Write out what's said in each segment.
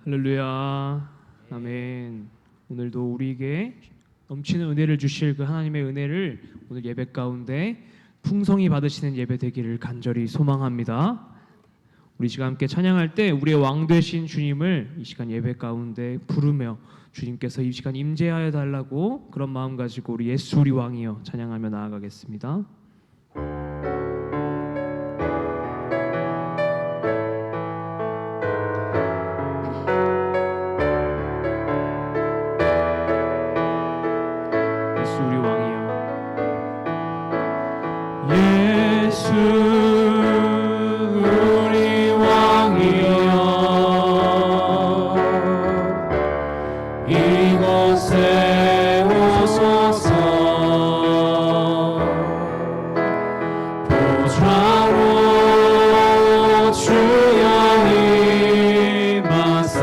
할렐루야. 아멘. 오늘도 우리에게 넘치는 은혜를 주실 그 하나님의 은혜를 오늘 예배 가운데 풍성히 받으시는 예배 되기를 간절히 소망합니다. 우리 시간 함께 찬양할 때 우리의 왕 되신 주님을 이 시간 예배 가운데 부르며 주님께서 이 시간 임재하여 달라고 그런 마음 가지고 우리 예수 우리 왕이여 찬양하며 나아가겠습니다. 예수 우리 왕이여 예수 우리 왕이여 이곳에 오소서 보좌로 주여 임하사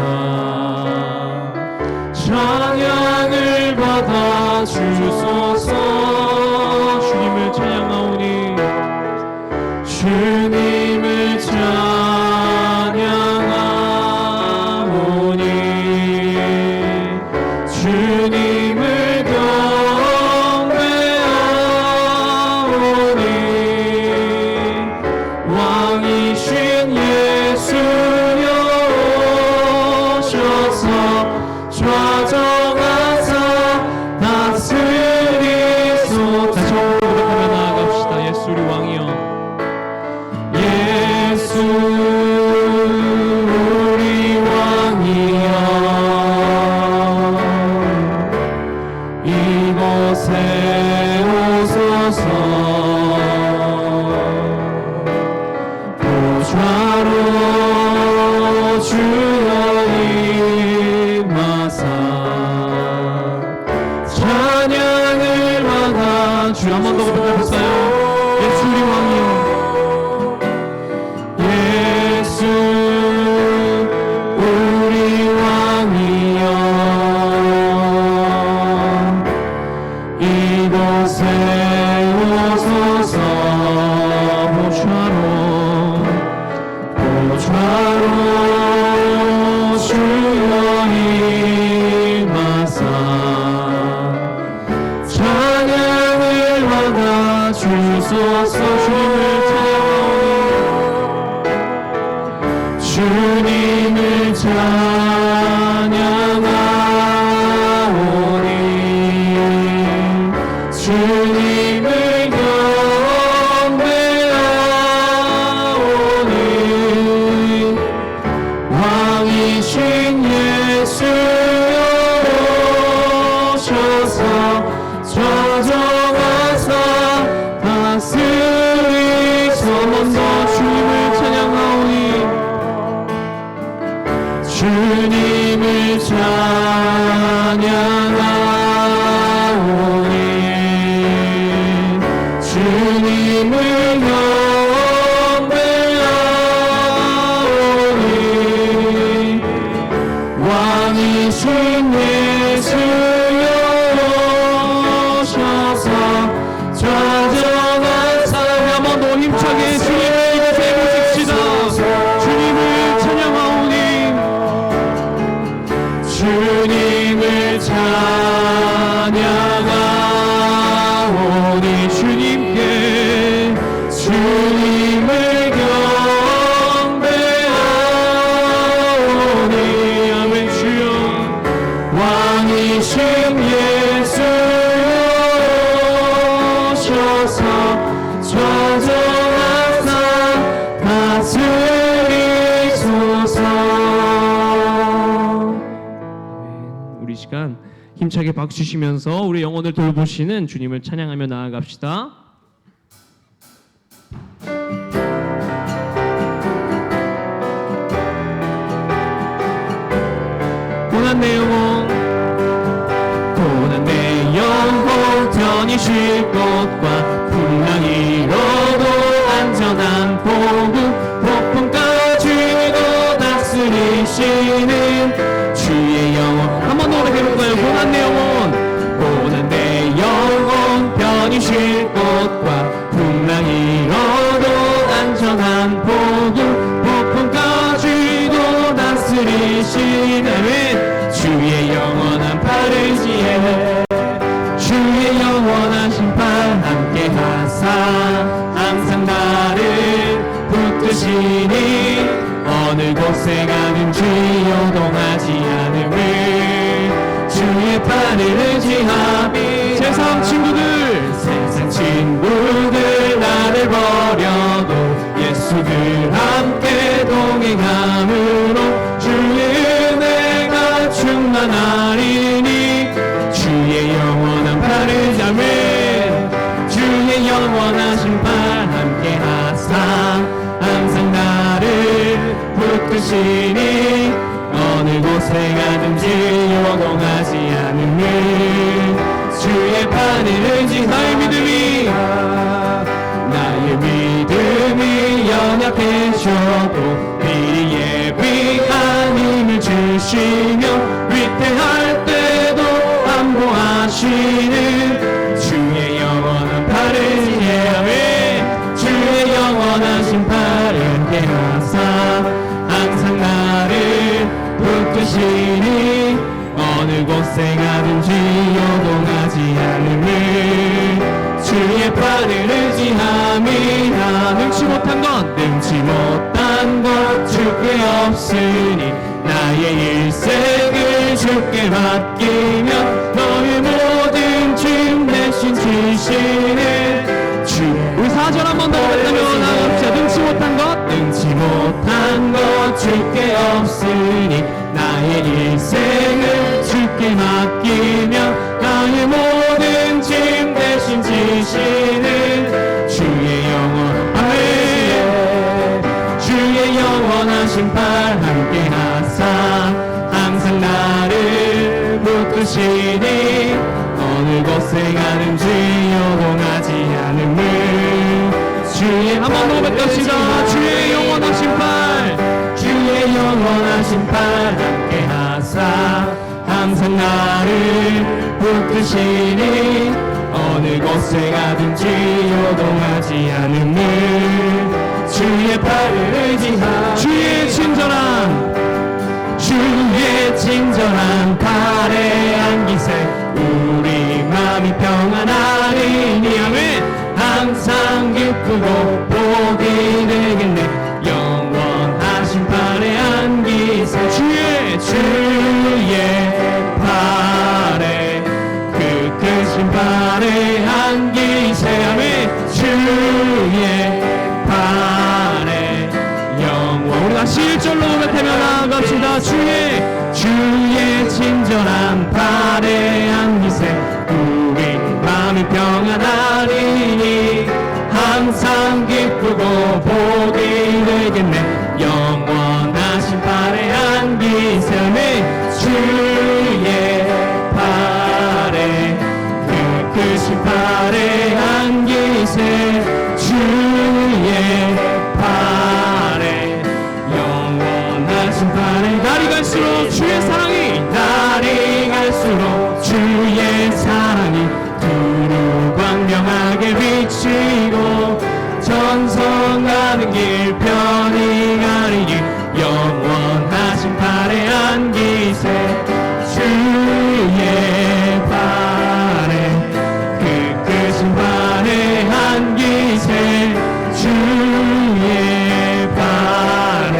찬양을 받아 주소서. 주님을 찬양하오니 주님을 찬양하오니 주님을 경배하오니 왕이신 예수여 오셔서 좌정하사 다스리소서. 다시 한번 고백하며 나아갑시다. 예수 우리 왕이여 예수 우리 왕이여 이곳에 오소서 보좌로 주여 임하사 찬양을 받아 주. 한 번 더 고백해볼까요? 예수 우리 왕이여 예수 우리 왕이여 이곳에 오소서 보좌로 주여 임하사 찬양을 받아 주소서. 주님을 찬양하오니 주님을 경배하오니 왕이신 예수여 오셔서 좌정하사 다스리소서. 주님을 찬양하오니 주님을 찬양하오니 주님을 경배하오니 왕이신 예수여 오셔서 좌정하사. 한 번 더 힘차게 주님을 이곳에 모십시다. 주님을 찬양하오니 주님을 찬양하오니 주님께 주님을 경배하오니 아멘. 주여 왕이신 예수여 오셔서 좌정하사 다스리소서. 우리 시간 힘차게 박수 치시면서 우리 영혼을 돌보시는 주님을 찬양하며 나아갑시다. 고난 내 영혼 고난 내 영혼 편히 쉴 곳과 풍랑이로도 안전한 보급 폭풍까지도 다스리시는 주의 영혼. 한 번 노래해볼까요? 고난 내 영혼 고난 내 영혼 편히 쉴 곳과 풍랑이로도 안전한 보급 폭풍까지도 다스리시는 팔을 의지함이 세상 친구들 나를 버려도 예수들 함께 동행함으로 주의 은혜가 충만하리니 주의 영원한 팔을 잡으 주의 영원하신 팔 함께 하사 항상 나를 붙드시니 어느 곳에 가든지 요동하지 않으니 주의 팔을 의지 나의 믿음이 연약해져도 미리 예비한 힘을 주시며 위태할 때도 안보하시는 주의 영원한 팔을 의지하며 주의 영원하신 팔을 함께하사 항상 나를 붙드시니 어느 곳에 가든지 요동하지 않음을 주의 팔을 의지함이라 능치 못한 것 주께 없으니 나의 일생을 주께 맡기며 너의 모든 짐 대신 지시는 주 우리 4절 한 번 더 했다면 나갑시다. 능치 못한 것 주께 없으니 나의 일생을 주께 맡기며 나의 모든 짐 대신 지시는 주의 영원하신 팔 함께 하사 항상 나를 붙드시니 어느 곳에 가든지 요동하지 않음을 주의 한 번 더 뵙갑시다. 주의 영원하신 팔 함께 하사 항상 나를 붙드시니 어느 곳에 가든지 요동하지 않음을 주의 팔을 의지하 주의 친절한 팔에 안기세 우리 마음이 평안하리니 아멘 항상 기쁘고 복이 되겠네 영원하신 팔에 안기세 주의 팔에 그 크신 팔에 안기세 아멘 주의 팔에 영원 우리 다시 1절로 고백하며 나아갑시다. 주의 친절한 팔에 안기세 우리 마음이 평안하리니 항상 기쁘고 복이 되겠네 영원하신 팔에 안기세 주의 팔에 그 크신 팔에 안기세 주의 팔에 영원하신 팔에 날이 갈수록 주의 사랑이 두루 광명하게 비치고 전성가는 길 편히 가리니 영원하신 팔에 안기세 주의 팔에 그 크신 팔에 안기세 주의 팔에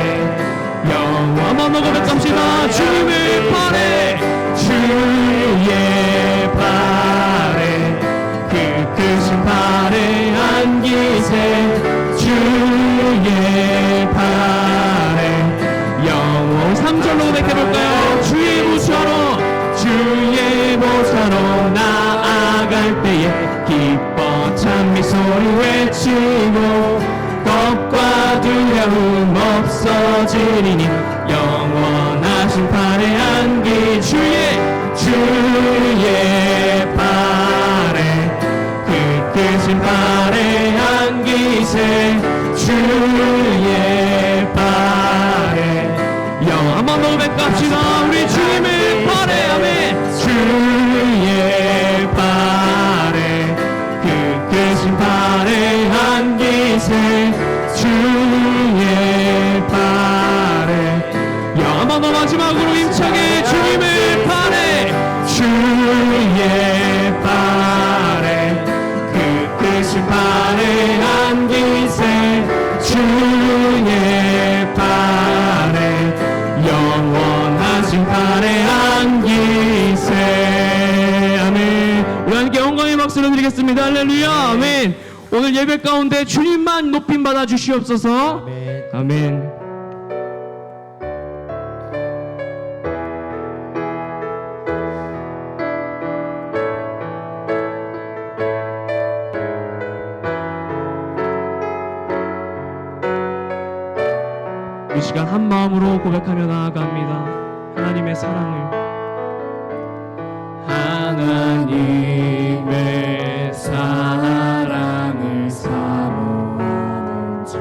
한번 더 고백합시다. 주님의 팔에 주의 팔에 그 크신 팔에 안기세 주의 팔에 영원 3절로 고백해볼까요? 주의 보좌로 나아갈 때에 기뻐 찬미 소리 외치고 겁과 두려움 없어지리니 영원하신 팔에 안기 주의 팔에 그 크신 팔에 안기세 주의 팔에 한 번 더 고백합시다. 우리 주님의 팔에 아멘 주의 팔에 그 크신 팔에 안기세 주의 팔에 한 번 더 마지막으로 힘차게 주님의 팔에 주의 팔에 그 크신 팔에 안기세 박수를 드리겠습니다. 할렐루야. 아멘. 오늘 예배 가운데 주님만 높임 받아 주시옵소서. 아멘. 이 시간 한 마음으로 고백하며 나아갑니다. 하나님의 사랑을, 하나님의 사랑을 사모하는 자,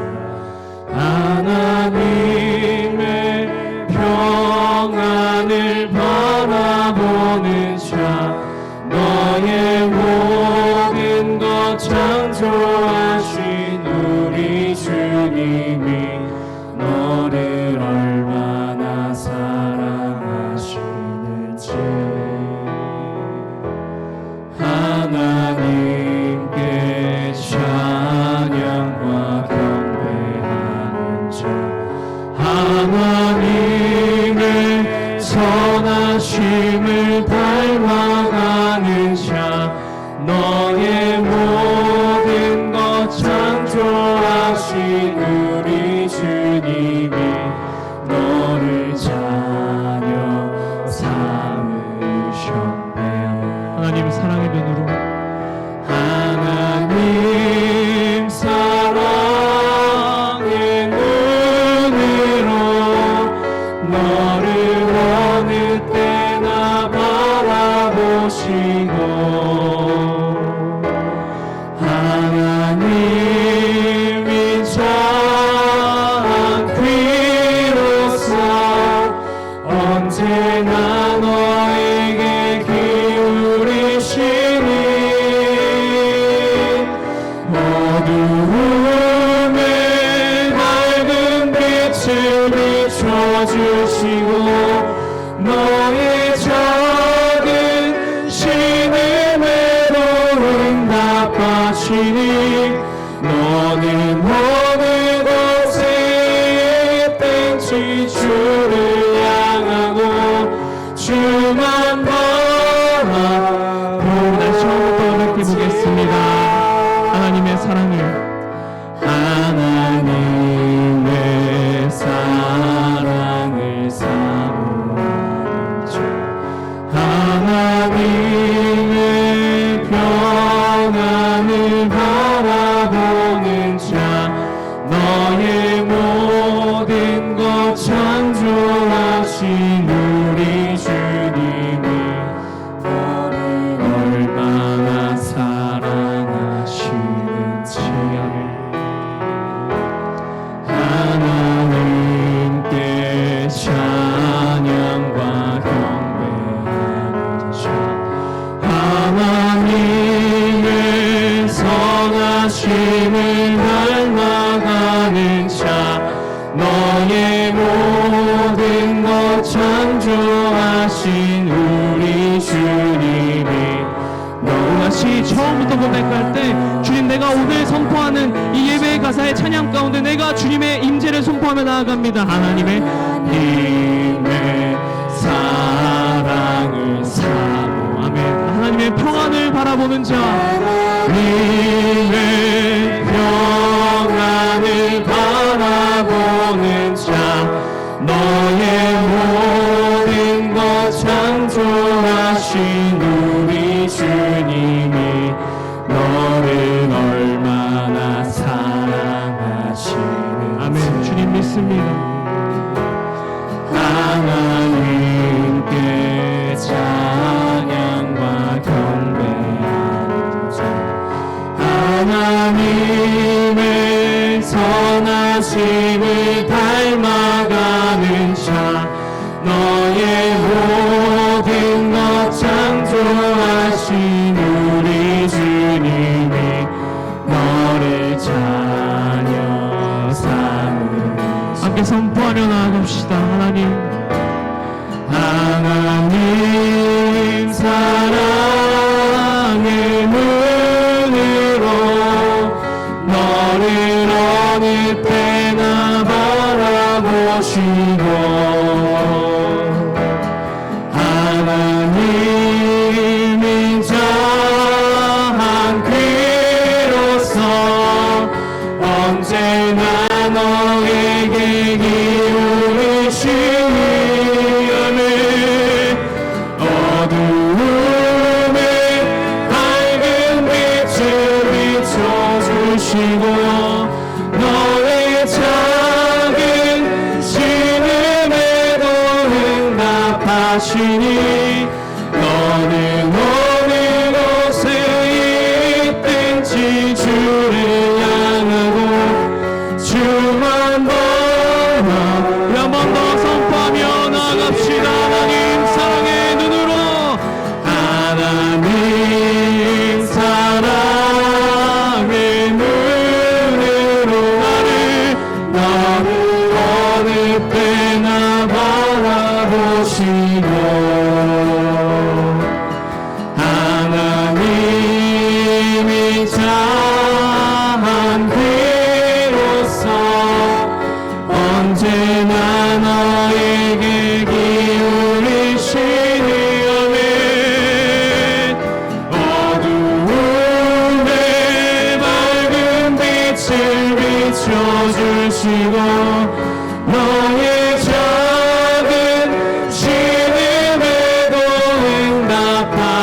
하나님의 평안을 바라보는 자, 너의 모든 것 창조하신 우리 주님이 너를 얼마나 사랑하시는지 하나님께 찬양과 경배하는 자, 하나님의 선하심을 닮아가는 자, 너의 모든 것 창조하신 우리 주님이 너를 자녀 삼으셨네. 하나님 사랑의 눈으로, 하나님 사랑의 눈으로 너를 어느 때나 바라보시고 하나님이 참 귀로서 언제나 너에게 기울이시니 어두움에 밝은 빛을 비춰주시고 너의 작은 신음에도 응답하시니 너는 어느 곳에 있든지 주를 향하고 주만 바라보는 다시 처음부터 고백해 보겠습니다. 하나님의 사랑을, 하나님의 사랑을 사모하는 자, 하나님의 평안을 바라보는 자, 너의 모든 것 창조하신 우리 주님이 너를 얼마나 사랑하시는지 하나님께 찬양과 경배하는 자, 하나님의 선하심을 닮아가는 자, 너의 모든 것 창조하신 우리 주님이 다시 처음부터 고백할 때 주님, 내가 오늘 선포하는 이 예배의 가사의 찬양 가운데 내가 주님의 임재를 선포하며 나아갑니다. 하나님의 하나님의 사랑을 사모. 아멘. 하나님의 평안을 바라보는 자, 하나님의 평안을 바라보는 자, 너의 모든 것 창조하신 우리 주님이 너를 얼마나 사랑하시는지 아멘. 주님 믿습니다. 하나님께 찬양과 경배하는 자, 하나님의 선하심을 닮아가는 자, 너의 모든 것 창조하신 우리 주님이 너를 자녀 삼으시니 함께 선포하며 나아갑시다. 하나님 사랑의 눈으로 너를 어느 때나 바라보시고 하나님이 참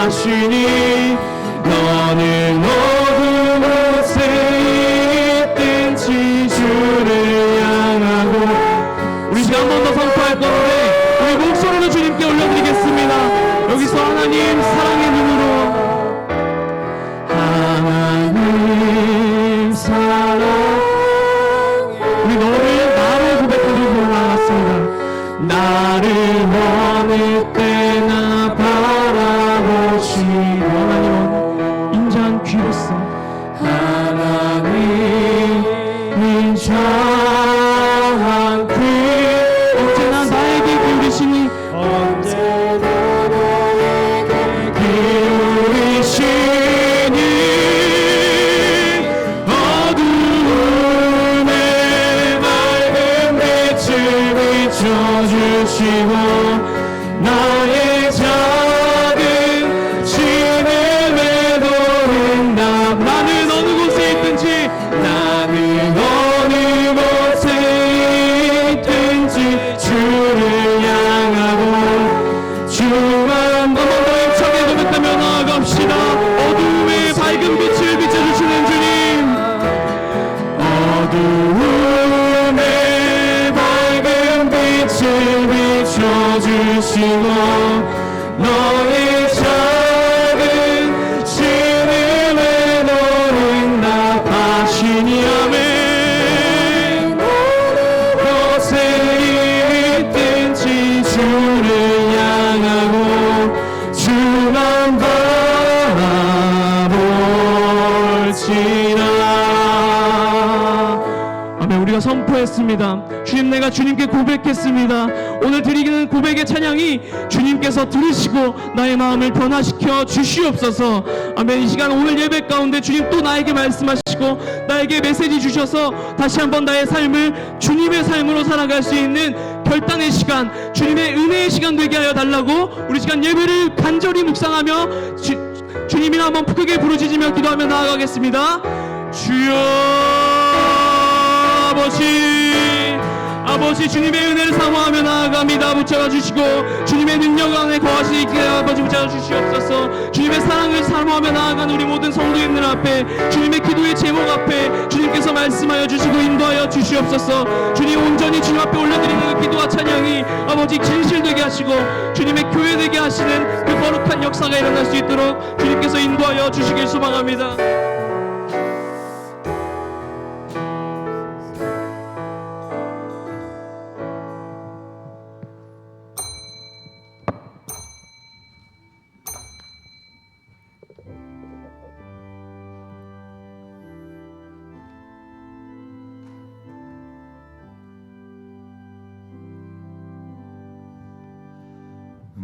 하시니 너는 어두운 곳에 있든지 주를 향하고. 우리 시간 한 번 더 선포할 건데 우리 목소리로 주님께 올려드리겠습니다. 여기서 하나님 사랑의 눈으로, 하나님 사랑, 우리 너를 나로 고백드리고 나갔습니다. 나를 어느 때나 바라보시고. 하나님은 인자한 귀로서 하나님 인자한 귀, 언제나 나에게 기울이시니 언제나 나에게 기울이시니 어두움에 밝은 빛을 비춰주시고 나의 작은 신음에도 응답. 나는 어느 곳에 있든지 나는 어느 곳에 있든지 주를 향하고 주만 한번 더 힘차게 고백하며 나아갑시다. 어두움에 밝은 빛을 비춰주시는 주님, 어두움에 밝은 빛을 비춰주시고 너의 작은 신음에도 응답하시니 아멘. 곳에 있든지 주를 향하고 주만 바라볼지라. 아멘. 우리가 선포했습니다. 주님, 내가 주님께 고백했습니다. 오늘 드리는 고백의 찬양이 주님께서 들으시고 나의 마음을 변화시켜 주시옵소서. 아멘. 이 시간 오늘 예배 가운데 주님 또 나에게 말씀하시고 나에게 메시지 주셔서 다시 한번 나의 삶을 주님의 삶으로 살아갈 수 있는 결단의 시간, 주님의 은혜의 시간 되게 하여 달라고 우리 시간 예배를 간절히 묵상하며 주님이나 한번 크게 부르짖으며 기도하며 나아가겠습니다. 주여 아버지, 주님의 은혜를 사모하며 나아갑니다. 붙잡아 주시고 주님의 능력 안에 거하시게 아버지 붙잡아 주시옵소서. 주님의 사랑을 사모하며 나아가는 우리 모든 성도님들 앞에, 주님의 기도의 제목 앞에 주님께서 말씀하여 주시고 인도하여 주시옵소서. 주님 온전히 주님 앞에 올려드리는 그 기도와 찬양이 아버지 진실되게 하시고 주님의 교회되게 하시는 그 거룩한 역사가 일어날 수 있도록 주님께서 인도하여 주시길 소망합니다.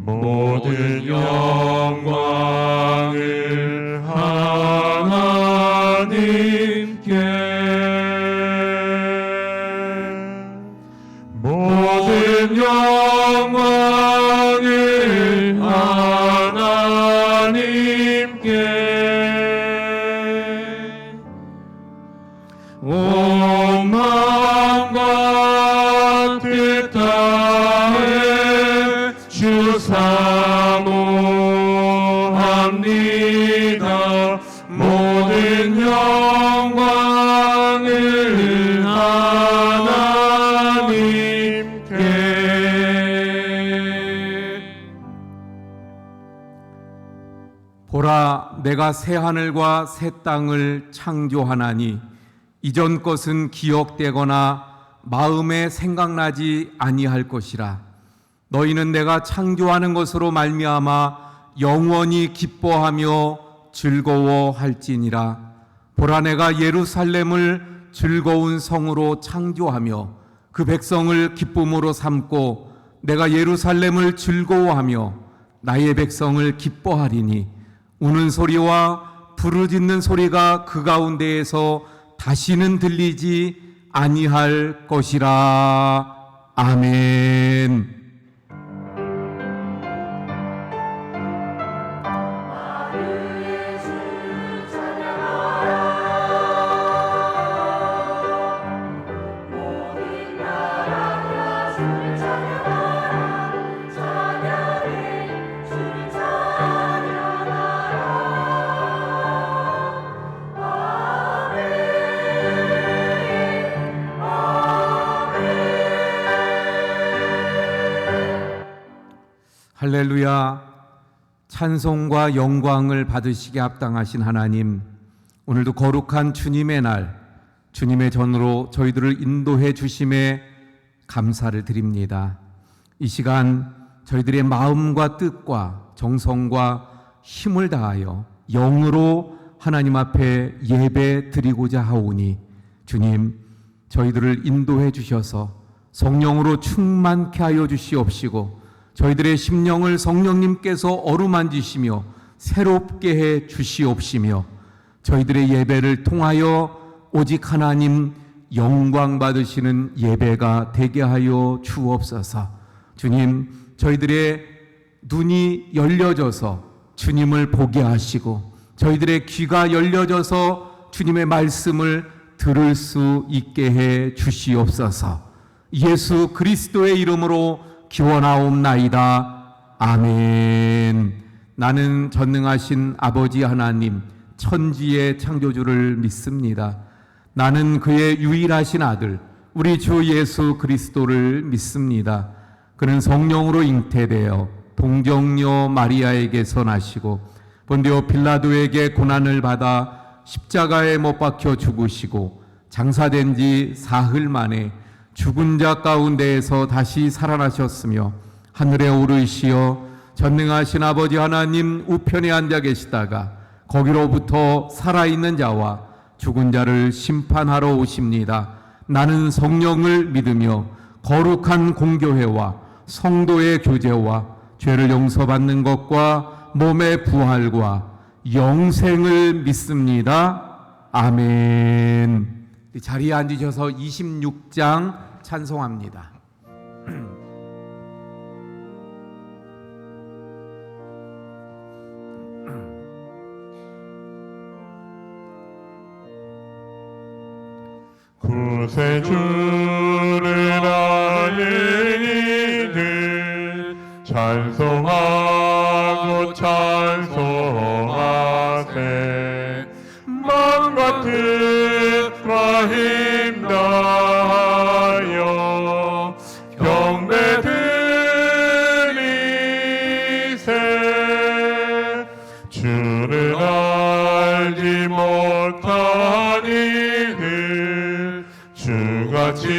모든 영광을 하나님께, 모든 영광을 하나님께, 온 마음과 뜻 다해 주 사모합니다. 모든 영광을 하나님께. 보라, 내가 새 하늘과 새 땅을 창조하나니 이전 것은 기억되거나 마음에 생각나지 아니할 것이라. 너희는 내가 창조하는 것으로 말미암아 영원히 기뻐하며 즐거워할지니라. 보라, 내가 예루살렘을 즐거운 성으로 창조하며 그 백성을 기쁨으로 삼고 내가 예루살렘을 즐거워하며 나의 백성을 기뻐하리니 우는 소리와 부르짖는 소리가 그 가운데에서 다시는 들리지 아니할 것이라. 아멘. 할렐루야. 찬송과 영광을 받으시게 합당하신 하나님, 오늘도 거룩한 주님의 날, 주님의 전으로 저희들을 인도해 주심에 감사를 드립니다. 이 시간 저희들의 마음과 뜻과 정성과 힘을 다하여 영으로 하나님 앞에 예배 드리고자 하오니, 주님, 저희들을 인도해 주셔서 성령으로 충만케 하여 주시옵시고, 저희들의 심령을 성령님께서 어루만지시며 새롭게 해 주시옵시며, 저희들의 예배를 통하여 오직 하나님 영광 받으시는 예배가 되게 하여 주옵소서. 주님, 저희들의 눈이 열려져서 주님을 보게 하시고, 저희들의 귀가 열려져서 주님의 말씀을 들을 수 있게 해 주시옵소서. 예수 그리스도의 이름으로 기원하옵나이다. 아멘. 나는 전능하신 아버지 하나님, 천지의 창조주를 믿습니다. 나는 그의 유일하신 아들, 우리 주 예수 그리스도를 믿습니다. 그는 성령으로 잉태되어 동정녀 마리아에게서 나시고 본디오 빌라도에게 고난을 받아 십자가에 못 박혀 죽으시고 장사된 지 사흘 만에 죽은 자 가운데에서 다시 살아나셨으며 하늘에 오르시어 전능하신 아버지 하나님 우편에 앉아 계시다가 거기로부터 살아있는 자와 죽은 자를 심판하러 오십니다. 나는 성령을 믿으며 거룩한 공교회와 성도의 교제와 죄를 용서받는 것과 몸의 부활과 영생을 믿습니다. 아멘. 자리에 앉으셔서 26장 찬송합니다. 구세주를 아는 이들 찬송하고 찬송하세. 마음과 뜻과 힘 다하여 경배 드리세. 주를 알지 못한 이들 주가 진리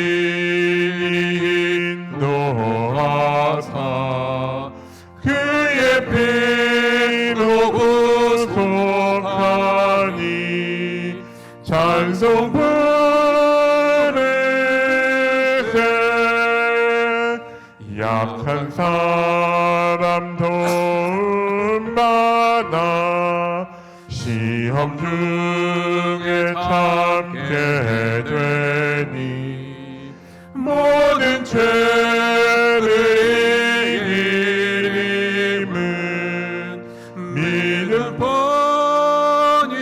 인도하사 그의 피로 구속하니 찬송 부르세. 약한 사람 도움 받아 시험 중에 참게 되니 모든 죄를 이김은 믿음 뿐이라.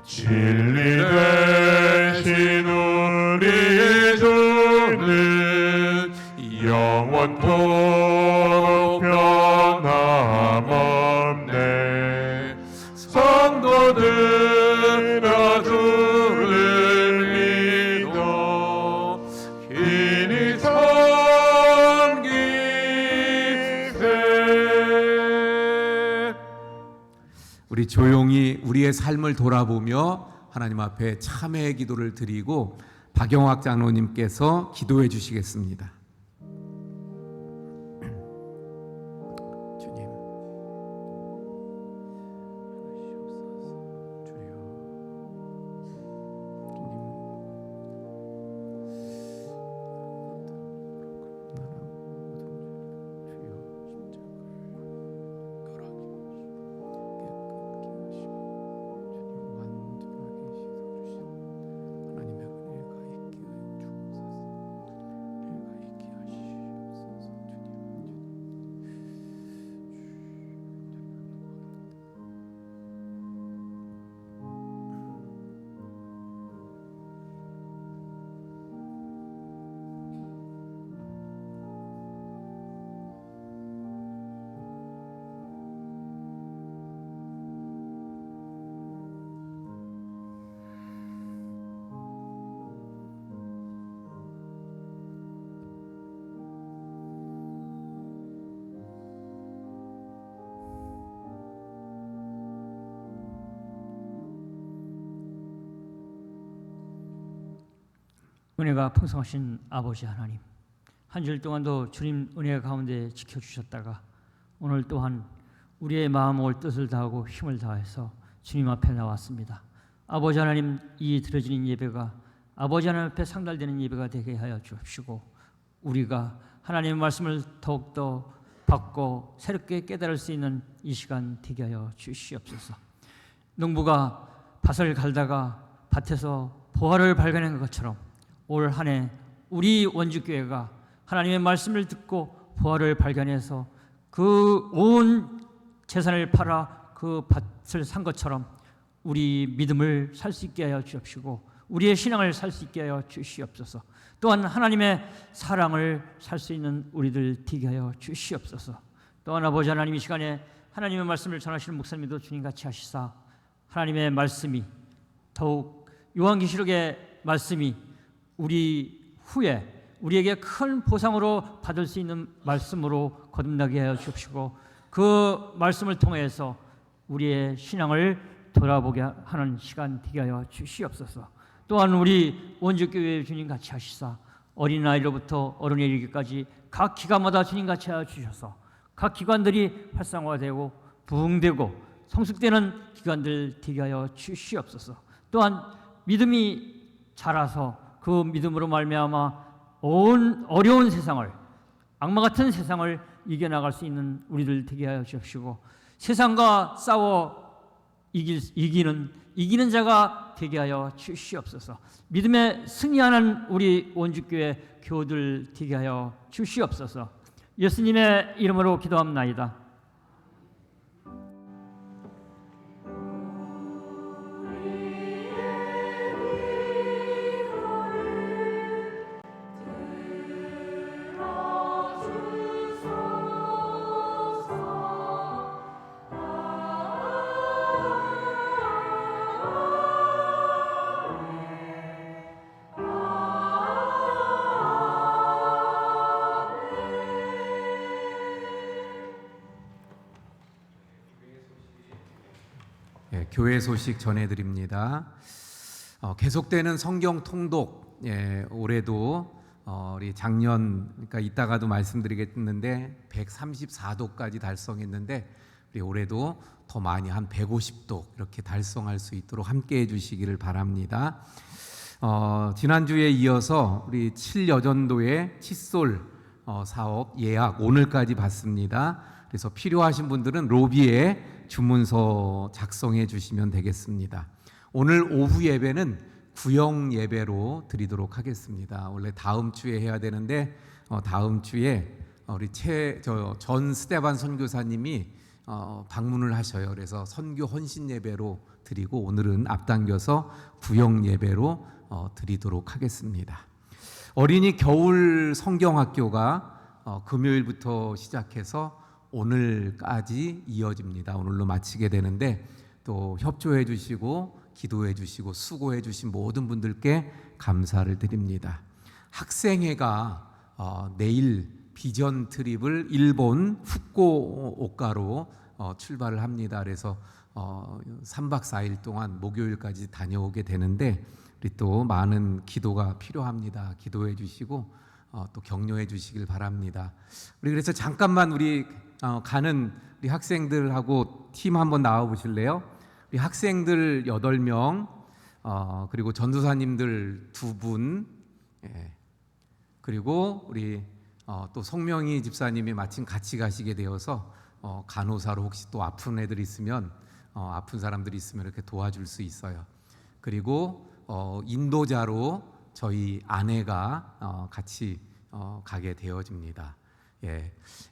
진리 되신 우리의 주는 영원토록 변함없네. 성도들아 주를 믿어 긴히 섬기세. 우리 조용히 우리의 삶을 돌아보며 하나님 앞에 참회의 기도를 드리고 박영학 장로님께서 기도해 주시겠습니다. 주님, 은혜가 풍성하신 아버지 하나님, 한 주일 동안도 주님 은혜 가운데 지켜주셨다가 오늘 또한 우리의 마음을 뜻을 다하고 힘을 다해서 주님 앞에 나왔습니다. 아버지 하나님, 이 드려지는 예배가 아버지 하나님 앞에 상달되는 예배가 되게 하여 주옵시고, 우리가 하나님의 말씀을 더욱더 받고 새롭게 깨달을 수 있는 이 시간 되게 하여 주시옵소서. 농부가 밭을 갈다가 밭에서 보화를 발견한 것처럼 올 한 해 우리 원주교회가 하나님의 말씀을 듣고 보화를 발견해서 그 온 재산을 팔아 그 밭을 산 것처럼 우리 믿음을 살 수 있게 하여 주옵시고, 우리의 신앙을 살 수 있게 하여 주시옵소서. 또한 하나님의 사랑을 살 수 있는 우리들 되게 하여 주시옵소서. 또한 아버지 하나님, 이 시간에 하나님의 말씀을 전하시는 목사님도 주님 같이 하시사 하나님의 말씀이 더욱 요한계시록의 말씀이 우리 후에 우리에게 큰 보상으로 받을 수 있는 말씀으로 거듭나게 하여 주옵시고, 그 말씀을 통해서 우리의 신앙을 돌아보게 하는 시간 되게 하여 주시옵소서. 또한 우리 원주교회 주님 같이 하시사 어린아이로부터 어른에 이르기까지 각 기관마다 주님 같이 하여 주셔서 각 기관들이 활성화되고 부흥되고 성숙되는 기관들 되게 하여 주시옵소서. 또한 믿음이 자라서 그 믿음으로 말미암아 온 어려운 세상을, 악마 같은 세상을 이겨나갈 수 있는 우리들 되게 하여 주옵시고, 세상과 싸워 이기는 자가 되게 하여 주시옵소서. 믿음에 승리하는 우리 원주교회 교우들 되게 하여 주시옵소서. 예수님의 이름으로 기도합나이다. 교회 소식 전해드립니다. 계속되는 성경 통독, 올해도 우리 작년, 그러니까 이따가도 말씀드리겠는데 134도까지 달성했는데 우리 올해도 더 많이 한 150도 이렇게 달성할 수 있도록 함께해 주시기를 바랍니다. 지난주에 이어서 우리 7여전도의 칫솔 사업 예약 오늘까지 받습니다. 그래서 필요하신 분들은 로비에 주문서 작성해 주시면 되겠습니다. 오늘 오후 예배는 구역 예배로 드리도록 하겠습니다. 원래 다음 주에 해야 되는데 다음 주에 우리 전 스테반 선교사님이 방문을 하셔요. 그래서 선교 헌신 예배로 드리고 오늘은 앞당겨서 구역 예배로 드리도록 하겠습니다. 어린이 겨울 성경학교가 금요일부터 시작해서 오늘까지 이어집니다. 오늘로 마치게 되는데 또 협조해 주시고 기도해 주시고 수고해 주신 모든 분들께 감사를 드립니다. 학생회가 내일 비전 트립을 일본 후쿠오카로 출발을 합니다. 그래서 3박 4일 동안 목요일까지 다녀오게 되는데 우리 또 많은 기도가 필요합니다. 기도해 주시고 또 격려해 주시길 바랍니다. 우리 그래서 잠깐만 우리 가는 우리 학생들하고 팀 한번 나와 보실래요? 우리 학생들 8명, 그리고 전도사님들 2분, 그리고 우리 또 성명희 집사님이 마침 같이 가시게 되어서 간호사로 혹시 또 아픈 애들 있으면 아픈 사람들이 있으면 이렇게 도와줄 수 있어요. 그리고 인도자로 저희 아내가 같이 가게 되어집니다.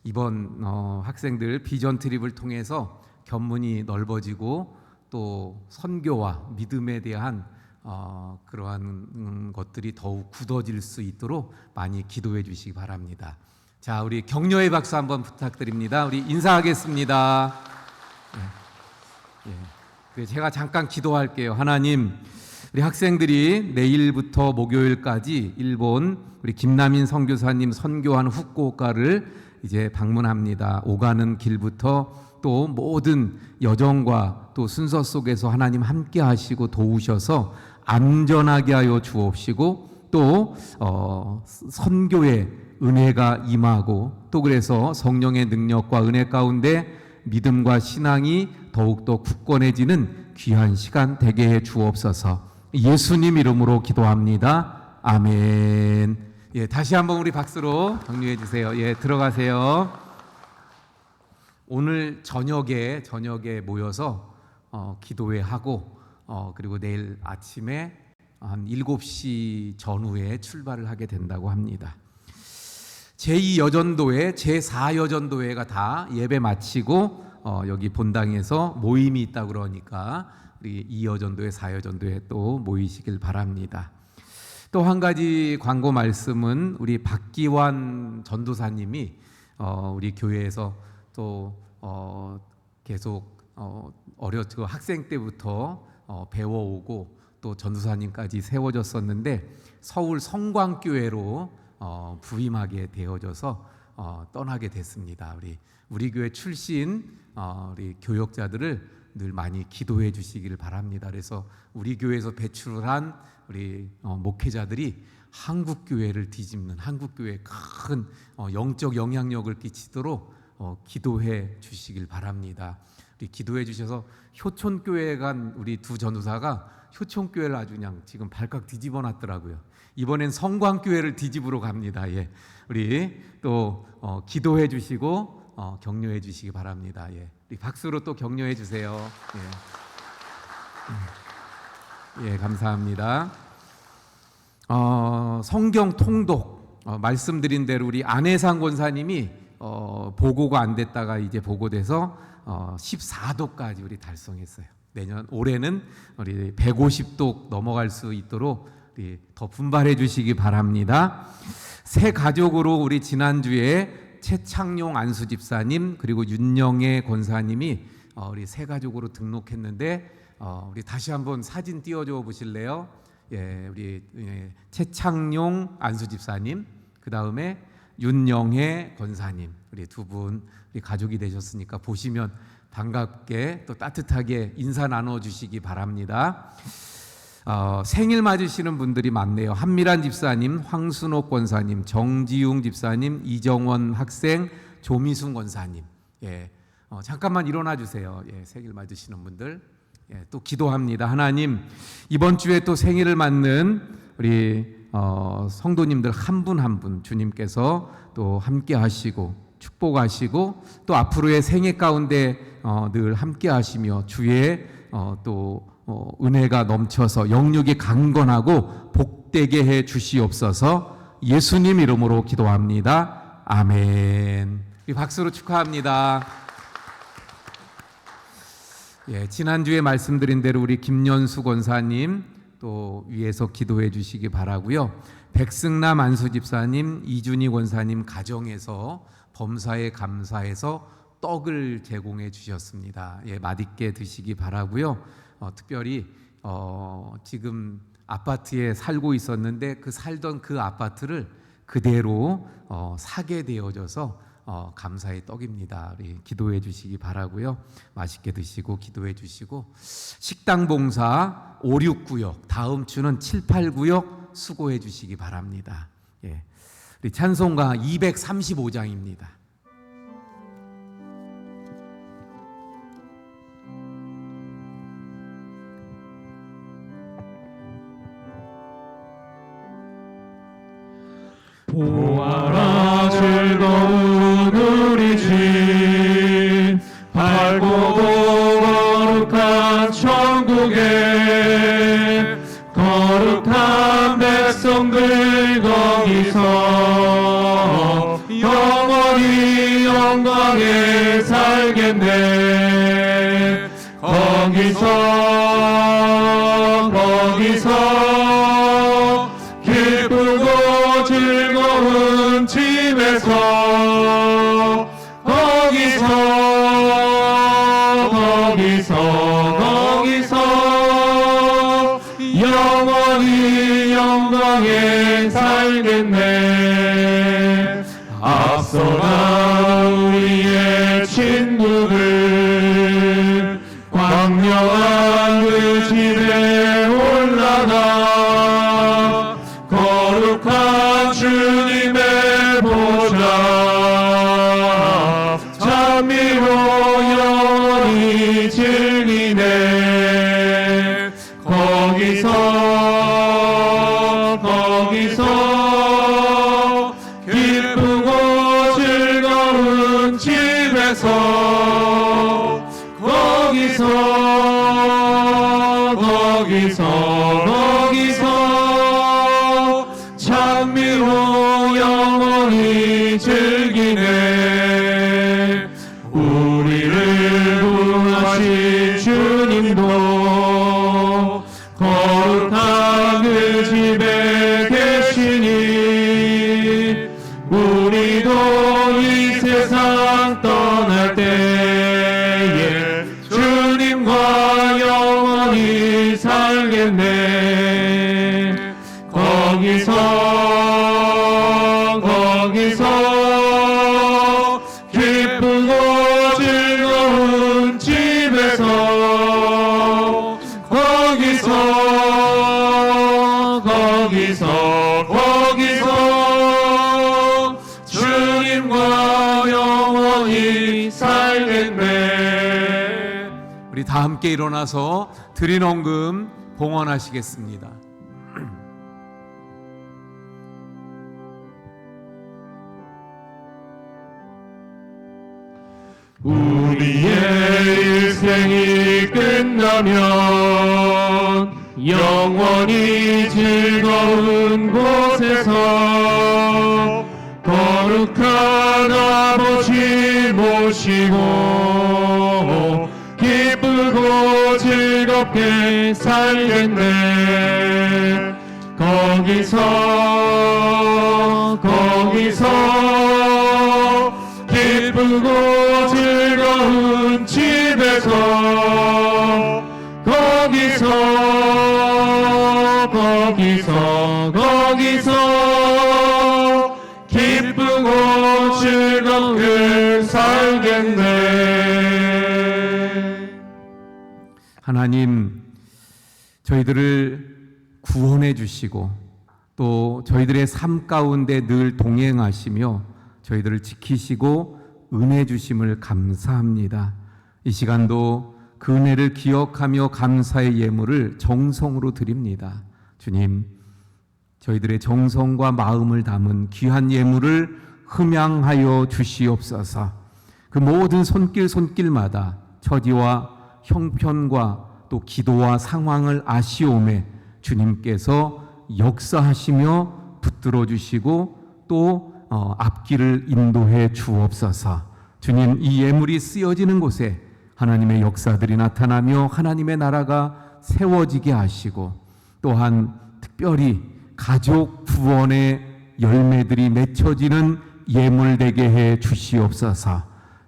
이번 학생들 비전 트립을 통해서 견문이 넓어지고 또 선교와 믿음에 대한 그러한 것들이 더욱 굳어질 수 있도록 많이 기도해 주시기 바랍니다. 자, 우리 격려의 박수 한번 부탁드립니다. 우리 인사하겠습니다. 제가 잠깐 기도할게요. 하나님, 우리 학생들이 내일부터 목요일까지 일본 우리 김남인 선교사님 선교한 후쿠오카를 이제 방문합니다. 오가는 길부터 또 모든 여정과 또 순서 속에서 하나님 함께 하시고 도우셔서 안전하게 하여 주옵시고 또 선교의 은혜가 임하고 또 그래서 성령의 능력과 은혜 가운데 믿음과 신앙이 더욱더 굳건해지는 귀한 시간 되게 해 주옵소서. 예수님 이름으로 기도합니다. 아멘. 예, 다시 한번 우리 박수로 격려해 주세요. 예, 들어가세요. 오늘 저녁에 모여서 기도회 하고 그리고 내일 아침에 한 7시 전후에 출발을 하게 된다고 합니다. 제2여전도회, 제4여전도회가 다 예배 마치고 여기 본당에서 모임이 있다 그러니까 우리 2여전도회, 4여전도회 또 모이시길 바랍니다. 또 한 가지 광고 말씀은 우리 박기환 전도사님이 우리 교회에서 또 계속 학생 때부터 배워오고 또 전도사님까지 세워졌었는데 서울 성광교회로 부임하게 되어져서 떠나게 됐습니다. 우리 교회 출신 우리 교역자들을 늘 많이 기도해 주시기를 바랍니다. 그래서 우리 교회에서 배출을 한 우리 목회자들이 한국 교회를 뒤집는 한국 교회에 큰 영적 영향력을 끼치도록 기도해 주시길 바랍니다. 우리 기도해 주셔서 효촌교회 간 우리 두 전도사가 효촌교회를 아주 그냥 지금 발칵 뒤집어 놨더라고요. 이번엔 성광교회를 뒤집으러 갑니다. 예, 우리 또 기도해 주시고 격려해 주시기 바랍니다. 예, 우리 박수로 또 격려해 주세요. 예, 감사합니다. 성경 통독 말씀드린 대로 우리 안혜상 권사님이 보고가 안 됐다가 이제 보고돼서 14도까지 우리 달성했어요. 올해는 우리 150도 넘어갈 수 있도록 우리 더 분발해 주시기 바랍니다. 새 가족으로 우리 지난주에 최창용 안수 집사님 그리고 윤영애 권사님이 우리 새 가족으로 등록했는데 우리 다시 한번 사진 띄워줘 보실래요? 예, 우리 최창용 안수 집사님, 그 다음에 윤영애 권사님, 우리 두 분 우리 가족이 되셨으니까 보시면 반갑게 또 따뜻하게 인사 나눠주시기 바랍니다. 생일 맞으시는 분들이 많네요. 한미란 집사님, 황순옥 권사님, 정지웅 집사님, 이정원 학생, 조미순 권사님. 예, 잠깐만 일어나 주세요. 예, 생일 맞으시는 분들. 예, 또 기도합니다. 하나님, 이번 주에 또 생일을 맞는 우리 성도님들 한 분 한 분 주님께서 또 함께 하시고 축복하시고 또 앞으로의 생애 가운데 늘 함께 하시며 주의 또 은혜가 넘쳐서 영육이 강건하고 복되게 해 주시옵소서. 예수님 이름으로 기도합니다. 아멘. 이 박수로 축하합니다. 예, 지난주에 말씀드린 대로 우리 김연수 권사님 또 위에서 기도해 주시기 바라고요. 백승남 안수 집사님, 이준희 권사님 가정에서 범사에 감사해서 떡을 제공해 주셨습니다. 예, 맛있게 드시기 바라고요. 특별히 지금 아파트에 살고 있었는데 살던 그 아파트를 그대로 사게 되어져서 감사의 떡입니다. 우리 기도해 주시기 바라고요. 맛있게 드시고 기도해 주시고 식당 봉사 5, 6구역 다음 주는 7, 8구역 수고해 주시기 바랍니다. 예, 우리 찬송가 235장입니다. 보아라 즐거운 우리 집 밝고 거룩한 천국에 거룩한 백성들 거기서 영원히 영광에 살겠네. 거기서 기쁘고 즐거운 집에서 거기서 영원히 영광에 살겠네. 앞서간 우리의 친구들 광명한 그 집에 올라가 찬미로 영원히 즐기네. 거기서 기쁘고 즐거운 집에서 거기서 찬미로 영원히 즐기네. 우리를 구하신 주님도 거룩한 그 집에 계시니 우리도 이 세상 떠날 때에 주님과 영원히 살겠네. 거기서 기쁘고 즐거운 집에서 거기서 주님과 영원히 살겠네. 우리 다 함께 일어나서 드린 헌금 봉헌하시겠습니다. 우리의 일생이 끝나면 영원히 즐거운 곳에서 거룩한 아버지 모시고 기쁘고 즐겁게 살겠네. 거기서 기쁘고 즐거운 집에서 거기서 기쁘고 즐겁게 살겠네. 하나님, 저희들을 구원해 주시고 또 저희들의 삶 가운데 늘 동행하시며 저희들을 지키시고 은혜 주심을 감사합니다. 이 시간도 그 은혜를 기억하며 감사의 예물을 정성으로 드립니다. 주님, 저희들의 정성과 마음을 담은 귀한 예물을 흠양하여 주시옵소서. 그 모든 손길마다 처지와 형편과 또 기도와 상황을 아시오매 주님께서 역사하시며 붙들어 주시고 또 앞길을 인도해 주옵소서. 주님, 이 예물이 쓰여지는 곳에 하나님의 역사들이 나타나며 하나님의 나라가 세워지게 하시고 또한 특별히 가족 구원의 열매들이 맺혀지는 예물 되게 해 주시옵소서.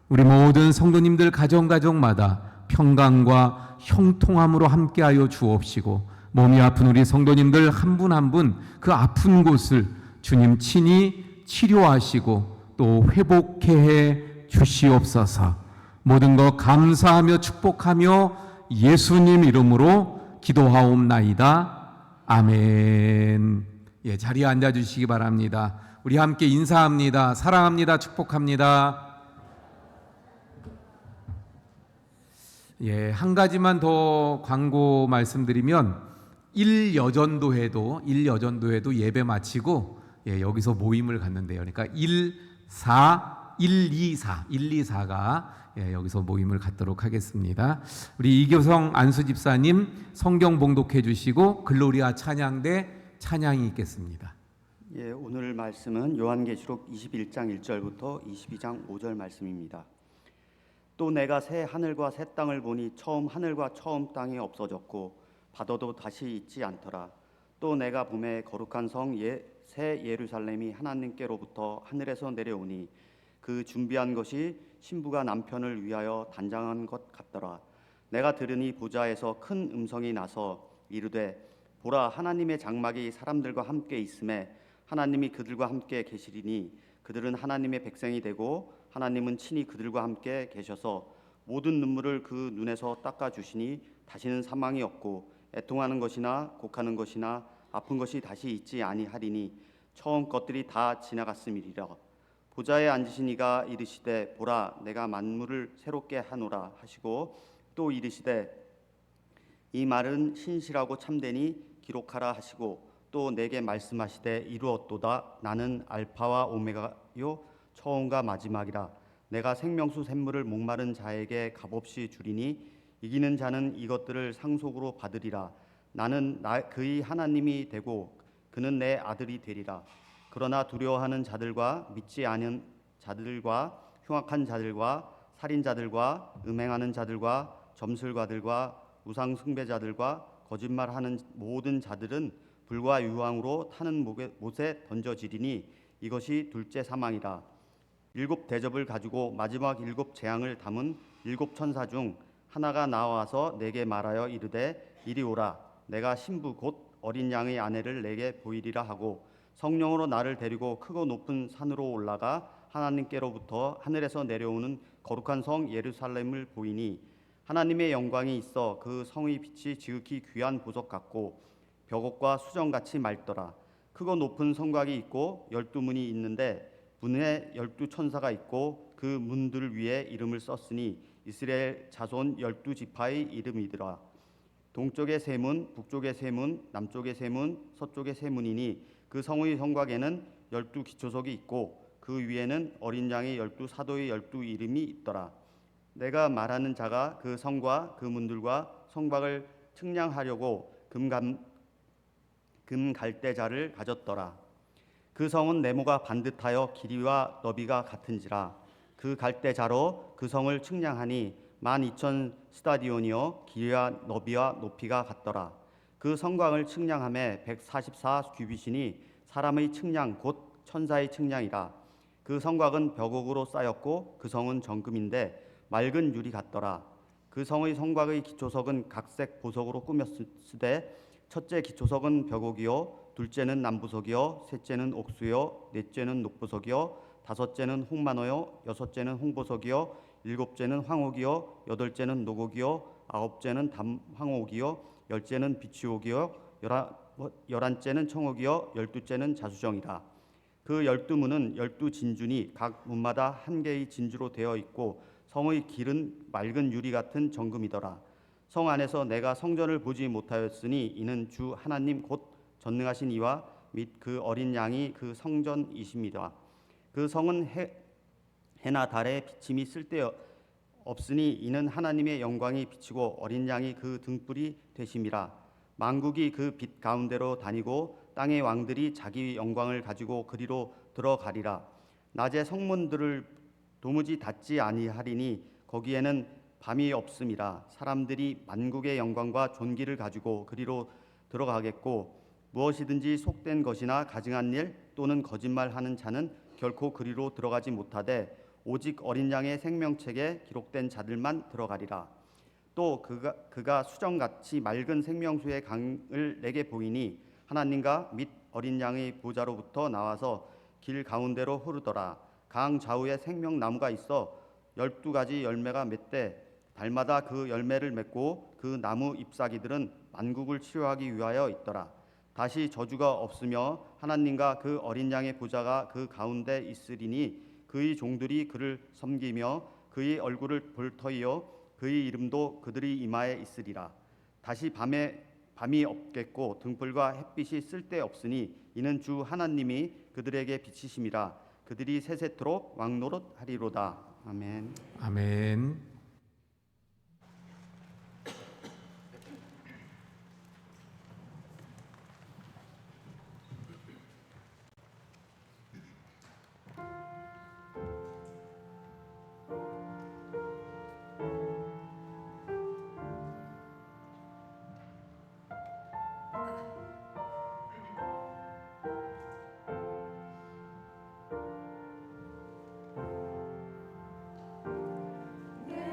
우리 모든 성도님들 가정마다 평강과 형통함으로 함께하여 주옵시고 몸이 아픈 우리 성도님들 한 분 한 분 그 아픈 곳을 주님 친히 치료하시고 또 회복해 해 주시옵소서. 모든 것 감사하며 축복하며 예수님 이름으로 기도하옵나이다. 아멘. 예, 자리에 앉아 주시기 바랍니다. 우리 함께 인사합니다. 사랑합니다. 축복합니다. 예, 한 가지만 더 광고 말씀드리면 1여전도회도 예배 마치고 여기서 모임을 갖는데요. 그러니까 124가 여기서 모임을 갖도록 하겠습니다. 우리 이교성 안수 집사님 성경 봉독해 주시고 글로리아 찬양대 찬양이 있겠습니다. 예, 오늘 말씀은 요한계시록 21장 1절부터 22장 5절 말씀입니다. 또 내가 새 하늘과 새 땅을 보니 처음 하늘과 처음 땅이 없어졌고 바다도 다시 있지 않더라. 또 내가 보매 거룩한 성 새 예루살렘이 하나님께로부터 하늘에서 내려오니 그 준비한 것이 신부가 남편을 위하여 단장한 것 같더라. 내가 들으니 보좌에서 큰 음성이 나서 이르되 보라, 하나님의 장막이 사람들과 함께 있음에 하나님이 그들과 함께 계시리니 그들은 하나님의 백성이 되고 하나님은 친히 그들과 함께 계셔서 모든 눈물을 그 눈에서 닦아주시니 다시는 사망이 없고 애통하는 것이나 곡하는 것이나 아픈 것이 다시 있지 아니하리니 처음 것들이 다 지나갔음이리라. 보좌에 앉으신 이가 이르시되 보라 내가 만물을 새롭게 하노라 하시고 또 이르시되 이 말은 신실하고 참되니 기록하라 하시고 또 내게 말씀하시되 이루었도다. 나는 알파와 오메가요 처음과 마지막이라. 내가 생명수 샘물을 목마른 자에게 값없이 주리니 이기는 자는 이것들을 상속으로 받으리라. 나는 그의 하나님이 되고 그는 내 아들이 되리라. 그러나 두려워하는 자들과 믿지 않은 자들과 흉악한 자들과 살인자들과 음행하는 자들과 점술가들과 우상 숭배자들과 거짓말하는 모든 자들은 불과 유황으로 타는 못에 던져지리니 이것이 둘째 사망이라. 일곱 대접을 가지고 마지막 일곱 재앙을 담은 일곱 천사 중 하나가 나와서 내게 말하여 이르되 이리 오라. 내가 신부 곧 어린 양의 아내를 내게 보이리라 하고 성령으로 나를 데리고 크고 높은 산으로 올라가 하나님께로부터 하늘에서 내려오는 거룩한 성 예루살렘을 보이니 하나님의 영광이 있어 그 성의 빛이 지극히 귀한 보석 같고 벽옥과 수정같이 맑더라. 크고 높은 성곽이 있고 12문이 있는데 문에 12천사가 있고 그 문들 위에 이름을 썼으니 이스라엘 자손 12지파의 이름이더라. 동쪽의 세 문, 북쪽의 세 문, 남쪽의 세 문, 서쪽의 세 문이니 그 성의 성곽에는 12기초석이 있고 그 위에는 어린 양의 12사도의 12이름이 있더라. 내가 말하는 자가 그 성과 그 문들과 성곽을 측량하려고 금 갈대자를 가졌더라. 그 성은 네모가 반듯하여 길이와 너비가 같은지라. 그 갈대자로 그 성을 측량하니 12,000 스타디온이요 길이와 너비와 높이가 같더라. 그 성곽을 측량함에 144 규빗이니 사람의 측량 곧 천사의 측량이라. 그 성곽은 벽옥으로 쌓였고 그 성은 정금인데 맑은 유리 같더라. 그 성의 성곽의 기초석은 각색 보석으로 꾸몄으되 첫째 기초석은 벽옥이요 둘째는 남부석이요 셋째는 옥수요 넷째는 녹부석이요 다섯째는 홍만호요 여섯째는 홍보석이요 일곱째는 황옥이요 여덟째는 노곡이요 아홉째는 담황옥이요 열째는 비취옥이요 열한째는 청옥이요 열두째는 자수정이라. 그 12문은 12진주니 각 문마다 한 개의 진주로 되어 있고 성의 길은 맑은 유리 같은 정금이더라. 성 안에서 내가 성전을 보지 못하였으니 이는 주 하나님 곧 전능하신 이와 및 그 어린 양이 그 성전이십니다. 그 성은 해나 달의 비침이 쓸데없으니 이는 하나님의 영광이 비치고 어린 양이 그 등불이 되심이라. 만국이 그 빛 가운데로 다니고 땅의 왕들이 자기 영광을 가지고 그리로 들어가리라. 낮에 성문들을 도무지 닫지 아니하리니 거기에는 밤이 없음이라. 사람들이 만국의 영광과 존귀를 가지고 그리로 들어가겠고 무엇이든지 속된 것이나 가증한 일 또는 거짓말하는 자는 결코 그리로 들어가지 못하되 오직 어린 양의 생명책에 기록된 자들만 들어가리라. 또 그가 수정같이 맑은 생명수의 강을 내게 보이니 하나님과 및 어린 양의 보좌로부터 나와서 길 가운데로 흐르더라. 강 좌우에 생명나무가 있어 12가지 열매가 맺되 달마다 그 열매를 맺고 그 나무 잎사귀들은 만국을 치료하기 위하여 있더라. 다시 저주가 없으며 하나님과 그 어린 양의 보좌가 그 가운데 있으리니 그의 종들이 그를 섬기며 그의 얼굴을 볼 터이요 그의 이름도 그들의 이마에 있으리라. 다시 밤이 없겠고 등불과 햇빛이 쓸데없으니 이는 주 하나님이 그들에게 비치심이라. 그들이 세세토록 왕노릇하리로다. 아멘. 아멘. 내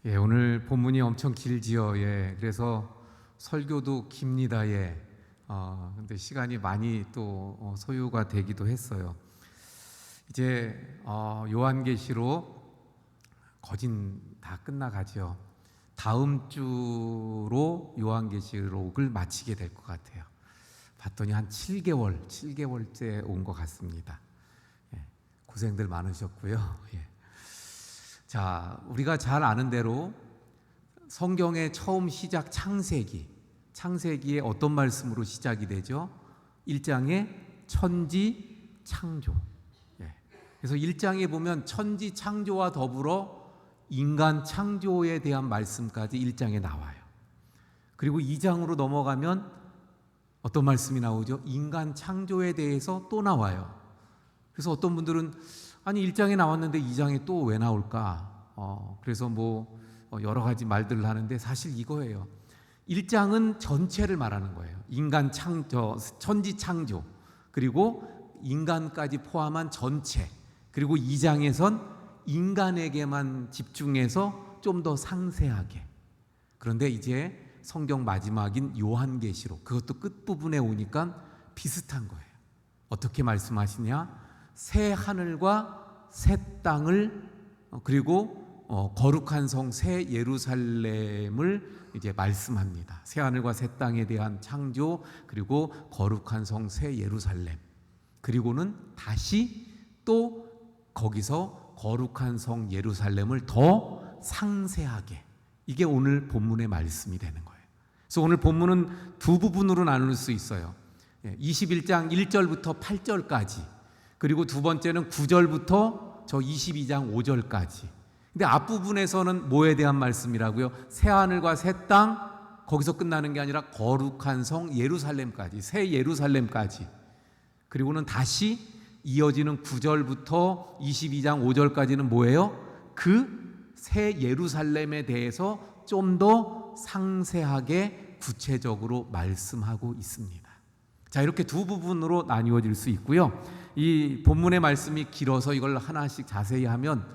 예, 오늘 본문이 엄청 길지요. 예, 그래서 설교도 깁니다. 예. 근데 시간이 많이 또 소요가 되기도 했어요. 이제 요한계시록 거진 다 끝나가죠. 다음 주로 요한계시록을 마치게 될 것 같아요. 봤더니 한 7개월째 온 것 같습니다. 예, 고생들 많으셨고요. 예. 자, 우리가 잘 아는 대로 성경의 처음 시작 창세기에 어떤 말씀으로 시작이 되죠? 1장에 천지 창조. 예. 그래서 1장에 보면 천지 창조와 더불어 인간 창조에 대한 말씀까지 1장에 나와요. 그리고 2장으로 넘어가면 어떤 말씀이 나오죠? 인간 창조에 대해서 또 나와요. 그래서 어떤 분들은 아니 1장에 나왔는데 2장에 또 왜 나올까? 그래서 여러 가지 말들을 하는데 사실 이거예요. 1장은 전체를 말하는 거예요. 인간 천지 창조, 그리고 인간까지 포함한 전체. 그리고 2장에선 인간에게만 집중해서 좀 더 상세하게. 그런데 이제 성경 마지막인 요한계시록, 그것도 끝부분에 오니까 비슷한 거예요. 어떻게 말씀하시냐? 새 하늘과 새 땅을, 그리고 거룩한 성 새 예루살렘을 이제 말씀합니다. 새 하늘과 새 땅에 대한 창조, 그리고 거룩한 성 새 예루살렘. 그리고는 다시 또 거기서 거룩한 성 예루살렘을 더 상세하게. 이게 오늘 본문의 말씀이 되는 거예요. 그래서 오늘 본문은 두 부분으로 나눌 수 있어요. 21장 1절부터 8절까지, 그리고 두 번째는 9절부터 저 22장 5절까지. 근데 앞부분에서는 뭐에 대한 말씀이라고요? 새하늘과 새 땅, 거기서 끝나는 게 아니라 거룩한 성 예루살렘까지, 새 예루살렘까지. 그리고는 다시 이어지는 9절부터 22장 5절까지는 뭐예요? 그 새 예루살렘에 대해서 좀 더 상세하게 구체적으로 말씀하고 있습니다. 자, 이렇게 두 부분으로 나뉘어질 수 있고요. 이 본문의 말씀이 길어서 이걸 하나씩 자세히 하면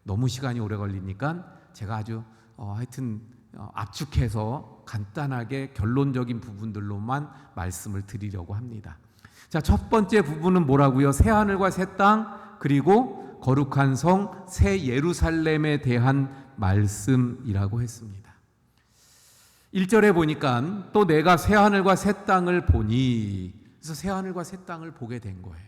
너무 시간이 오래 걸리니까 제가 아주 하여튼 압축해서 간단하게 결론적인 부분들로만 말씀을 드리려고 합니다. 자, 첫 번째 부분은 뭐라고요? 새 하늘과 새 땅, 그리고 거룩한 성 새 예루살렘에 대한 말씀이라고 했습니다. 1절에 보니까 또 내가 새 하늘과 새 땅을 보니, 그래서 새 하늘과 새 땅을 보게 된 거예요.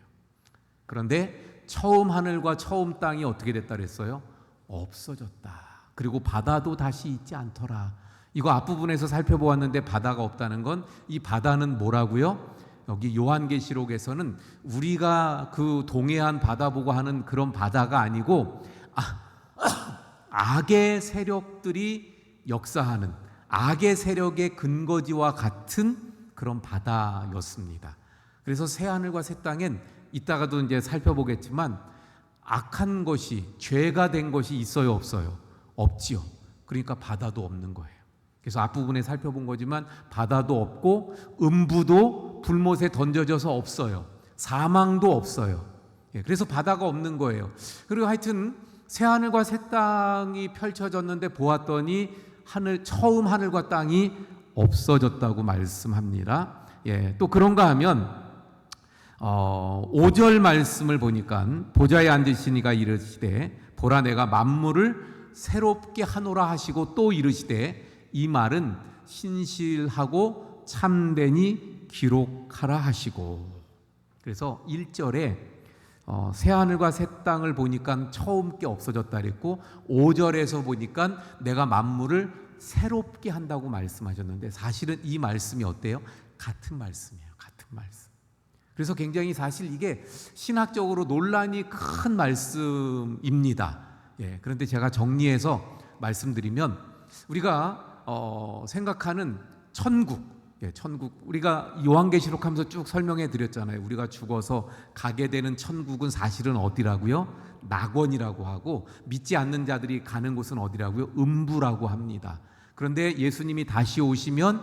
그런데 처음 하늘과 처음 땅이 어떻게 됐다 그랬어요? 없어졌다. 그리고 바다도 다시 있지 않더라. 이거 앞부분에서 살펴보았는데 바다가 없다는 건, 이 바다는 뭐라고요? 여기 요한계시록에서는 우리가 그 동해안 바다 보고 하는 그런 바다가 아니고 악의 세력들이 역사하는 악의 세력의 근거지와 같은 그런 바다였습니다. 그래서 새 하늘과 새 땅엔 이따가도 이제 살펴보겠지만 악한 것이, 죄가 된 것이 있어요, 없어요? 없지요. 그러니까 바다도 없는 거예요. 그래서 앞부분에 살펴본 거지만 바다도 없고 음부도 불못에 던져져서 없어요. 사망도 없어요. 그래서 바다가 없는 거예요. 그리고 하여튼 새 하늘과 새 땅이 펼쳐졌는데 보았더니 처음 하늘과 땅이 없어졌다고 말씀합니다. 또 그런가 하면 5절 말씀을 보니까 보좌에 앉으시니가 이르시되 보라 내가 만물을 새롭게 하노라 하시고 또 이르시되 이 말은 신실하고 참되니 기록하라 하시고. 그래서 1절에 새 하늘과 새 땅을 보니까 처음 게 없어졌다 그랬고 5절에서 보니까 내가 만물을 새롭게 한다고 말씀하셨는데 사실은 이 말씀이 어때요? 같은 말씀이에요. 같은 말씀. 그래서 굉장히 사실 이게 신학적으로 논란이 큰 말씀입니다. 그런데 제가 정리해서 말씀드리면 우리가 생각하는 천국, 우리가 요한계시록 하면서 쭉 설명해 드렸잖아요. 우리가 죽어서 가게 되는 천국은 사실은 어디라고요? 낙원이라고 하고, 믿지 않는 자들이 가는 곳은 어디라고요? 음부라고 합니다. 그런데 예수님이 다시 오시면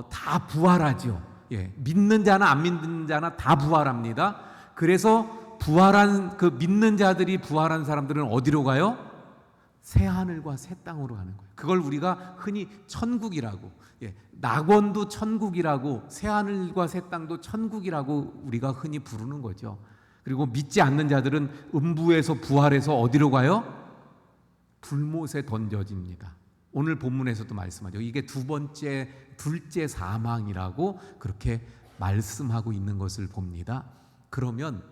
다 부활하죠. 믿는 자나 안 믿는 자나 다 부활합니다. 그래서 부활한 그 믿는 자들이 부활한 사람들은 어디로 가요? 새 하늘과 새 땅으로 가는 거예요. 그걸 우리가 흔히 천국이라고, 낙원도 천국이라고, 새 하늘과 새 땅도 천국이라고 우리가 흔히 부르는 거죠. 그리고 믿지 않는 자들은 음부에서 부활해서 어디로 가요? 불못에 던져집니다. 오늘 본문에서도 말씀하죠. 이게 둘째 사망이라고 그렇게 말씀하고 있는 것을 봅니다. 그러면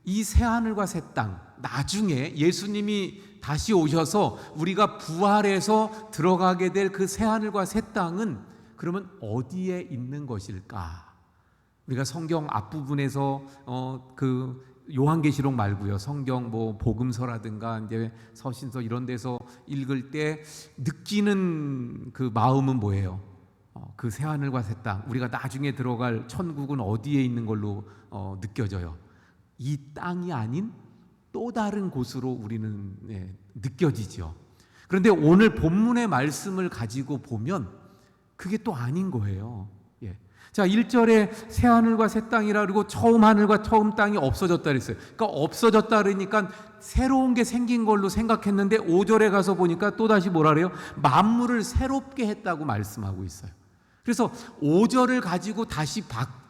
이 새 하늘과 새 땅, 나중에 예수님이 다시 오셔서 우리가 부활해서 들어가게 될 그 새 하늘과 새 땅은 그러면 어디에 있는 것일까? 우리가 성경 앞부분에서 그 요한계시록 말고요, 성경 뭐 복음서라든가 이제 서신서 이런 데서 읽을 때 느끼는 그 마음은 뭐예요? 그 새 하늘과 새 땅, 우리가 나중에 들어갈 천국은 어디에 있는 걸로 느껴져요? 이 땅이 아닌 또 다른 곳으로 우리는 느껴지죠. 그런데 오늘 본문의 말씀을 가지고 보면 그게 또 아닌 거예요. 자, 1절에 새 하늘과 새 땅이라 그러고 처음 하늘과 처음 땅이 없어졌다 그랬어요. 그러니까 없어졌다 그러니까 새로운 게 생긴 걸로 생각했는데 5절에 가서 보니까 또다시 뭐라 그래요? 만물을 새롭게 했다고 말씀하고 있어요. 그래서 5절을 가지고 다시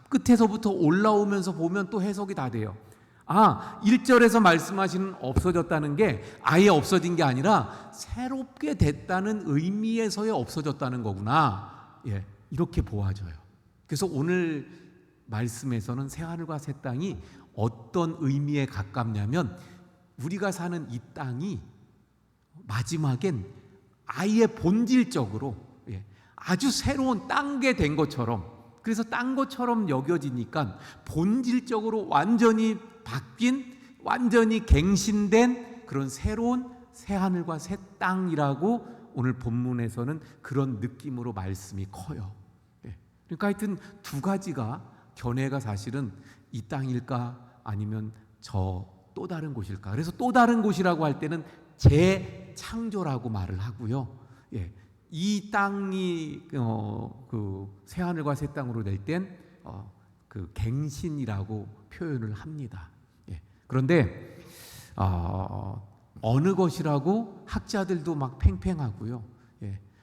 끝에서부터 올라오면서 보면 또 해석이 다 돼요. 1절에서 말씀하시는 없어졌다는 게 아예 없어진 게 아니라 새롭게 됐다는 의미에서의 없어졌다는 거구나. 이렇게 보아져요. 그래서 오늘 말씀에서는 새 하늘과 새 땅이 어떤 의미에 가깝냐면 우리가 사는 이 땅이 마지막엔 아예 본질적으로 아주 새로운 딴 게 된 것처럼, 그래서 딴 것처럼 여겨지니까 본질적으로 완전히 바뀐, 완전히 갱신된 그런 새로운 새 하늘과 새 땅이라고 오늘 본문에서는 그런 느낌으로 말씀이 커요. 그러니까 하여튼 두 가지가 견해가 사실은 이 땅일까 아니면 저 또 다른 곳일까. 그래서 또 다른 곳이라고 할 때는 재창조라고 말을 하고요. 이 땅이 그 새 하늘과 새 땅으로 될 땐 그 갱신이라고 표현을 합니다. 그런데 어느 것이라고 학자들도 막 팽팽하고요.